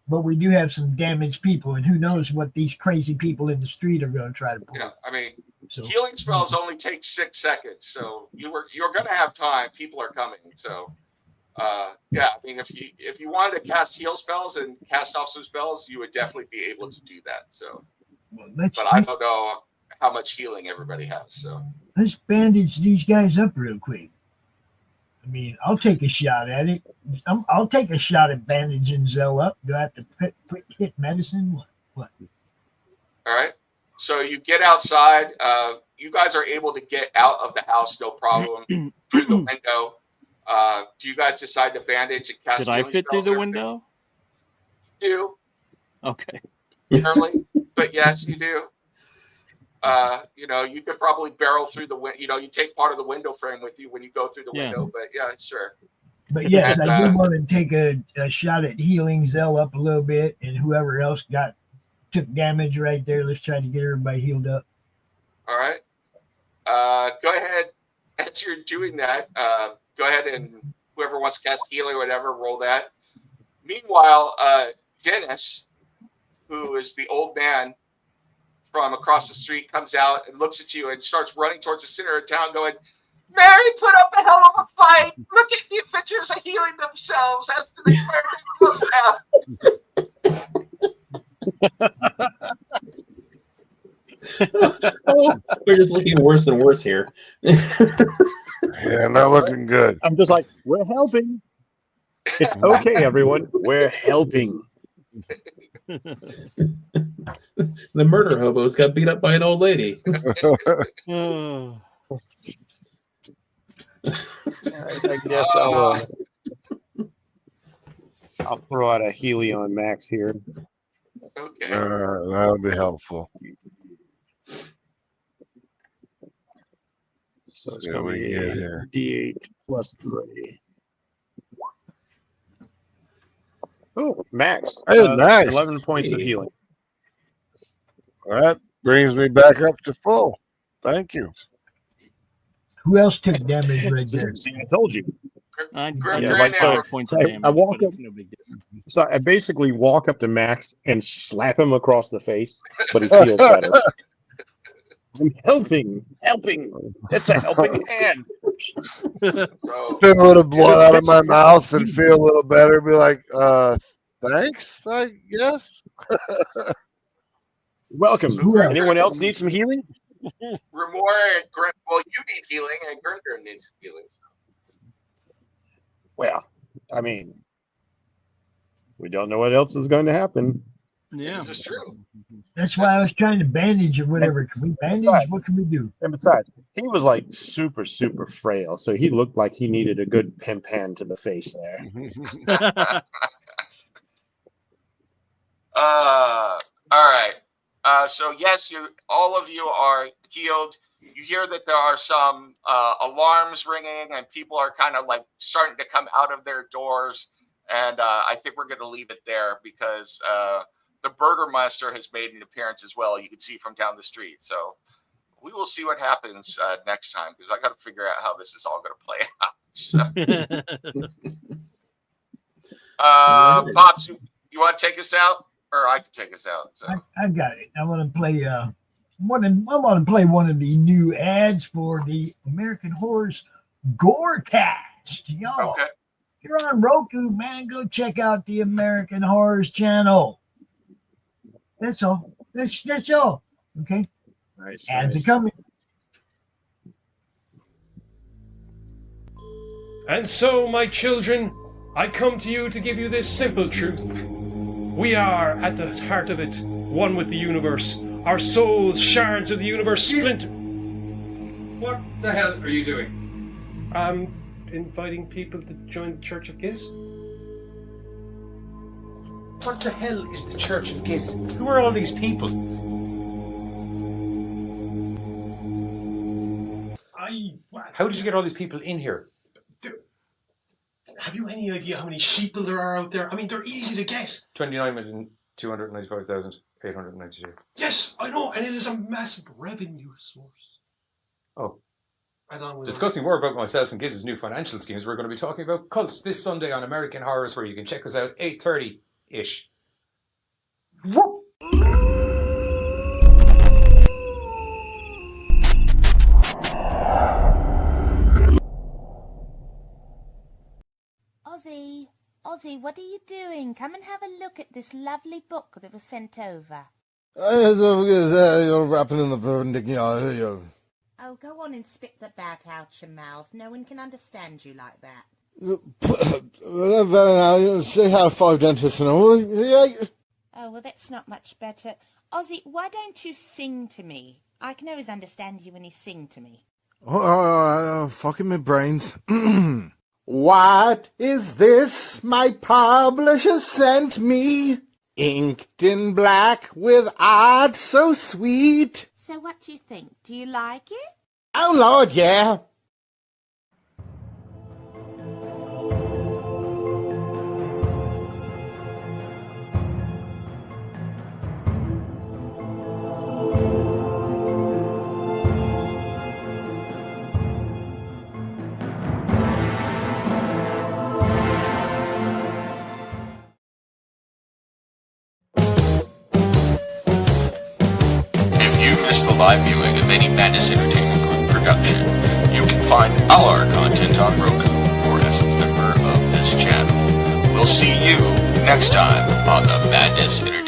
B: But we do have some damaged people, and who knows what these crazy people in the street are going to try to pull.
A: Yeah, I mean, healing spells only take 6 seconds, so you're going to have time. People are coming, so yeah. I mean, if you wanted to cast heal spells and cast off some spells, you would definitely be able to do that. So, but I don't know how much healing everybody has. So
B: let's bandage these guys up real quick. I mean, I'll take a shot at it. I'll take a shot at bandaging Zell up. Do I have to hit medicine? What?
A: All right. So you get outside. You guys are able to get out of the house, no problem, through the window. Do you guys decide to bandage and cast?
F: Did I fit through the window?
A: You do.
F: Okay.
A: Barely. but yes, you do. You could probably barrel through the window. You take part of the window frame with you when you go through the window. But yeah, sure.
B: But yes,
A: And,
B: I do want to take a shot at healing Zell up a little bit, and whoever else took damage right there. Let's try to get everybody healed up.
A: All right. Go ahead. As you're doing that, go ahead and whoever wants to cast healing or whatever, roll that. Meanwhile, Dennis, who is the old man from across the street, comes out and looks at you and starts running towards the center of town going, Mary put up a hell of a fight. Look at the adventures of healing themselves after they fired
E: Oh, we're just looking worse and worse here.
D: Yeah, not looking good.
C: I'm just like, we're helping. It's okay, everyone. We're helping.
E: The murder hobos got beat up by an old lady.
C: I guess I'll throw out a Healy on Max here.
A: Okay.
D: That would be helpful.
C: So it's
D: Yeah,
C: going to
D: we
C: be
D: get
C: a
D: here.
C: D8 plus 3. Oh, Max.
D: Hey, nice.
C: 11 points of healing.
D: That brings me back up to full. Thank you.
B: Who else took damage right there?
C: See, I told you.
F: I
A: Grand
F: did
C: like, so-
F: 5 points of
C: I
F: damage,
C: walk
F: but
C: up-
F: it's no big deal.
C: So I basically walk up to Max and slap him across the face, but he feels better. I'm helping. It's a helping hand.
A: So,
D: Spit a little blood out of my mouth and feel a little better. Be like, thanks, I guess.
C: Welcome.
A: So,
C: Anyone else need some healing?
A: Remor and Grin, well, you need healing, and Grinder needs healing.
C: Well, I mean, we don't know what else is going to happen.
F: Yeah.
A: This is true.
B: That's why I was trying to bandage or whatever. Can we bandage?
C: Besides-
B: What can we do?
C: And besides, he was like super, super frail, so he looked like he needed a good pimp hand to the face there.
A: All right. So yes, all of you are healed. You hear that there are some alarms ringing, and people are kind of like starting to come out of their doors. And I think we're going to leave it there because the Burgermeister has made an appearance as well. You can see from down the street. So we will see what happens next time because I got to figure out how this is all going to play out. So, Pops, you want to take us out, or I can take us out? So.
B: I got it. I want to play. I want to play one of the new ads for the American Horror's Gorecast. Y'all,
A: Okay.
B: if you're on Roku, man, go check out the American Horror's channel. That's all. That's all. Okay.
C: Nice.
B: Ads
C: nice.
B: are coming.
G: And so, my children, I come to you to give you this simple truth. We are, at the heart of it, one with the universe. Our souls, shards of the universe, splinter.
H: What the hell are you doing?
G: I'm inviting people to join the Church of Giz.
H: What the hell is the Church of Giz? Who are all these people? How did you get all these people in here?
G: Have you any idea how many sheeple there are out there? I mean, they're easy to get.
H: 29,295,892.
G: Yes, I know, and it is a massive revenue source.
H: Oh.
G: Along with
H: Discussing more about myself and Giz's new financial schemes, we're going to be talking about cults this Sunday on American Horrors, where you can check us out 8:30-ish.
I: Ozzy, what are you doing? Come and have a look at this lovely book that was sent over.
J: You're wrapping in the perpendicular.
I: Oh, go on and spit the bat out your mouth. No one can understand you like that.
J: Very now, say how 5 dentists and all.
I: Oh, well, that's not much better. Ozzy, why don't you sing to me? I can always understand you when you sing to me.
J: Fucking my brains. What is this my publisher sent me? Inked in black with art so sweet.
I: So what do you think? Do you like it?
J: Oh, Lord, yeah.
A: If you missed the live viewing of any Madness Entertainment Group production, you can find all our content on Roku or as a member of this channel. We'll see you next time on the Madness Entertainment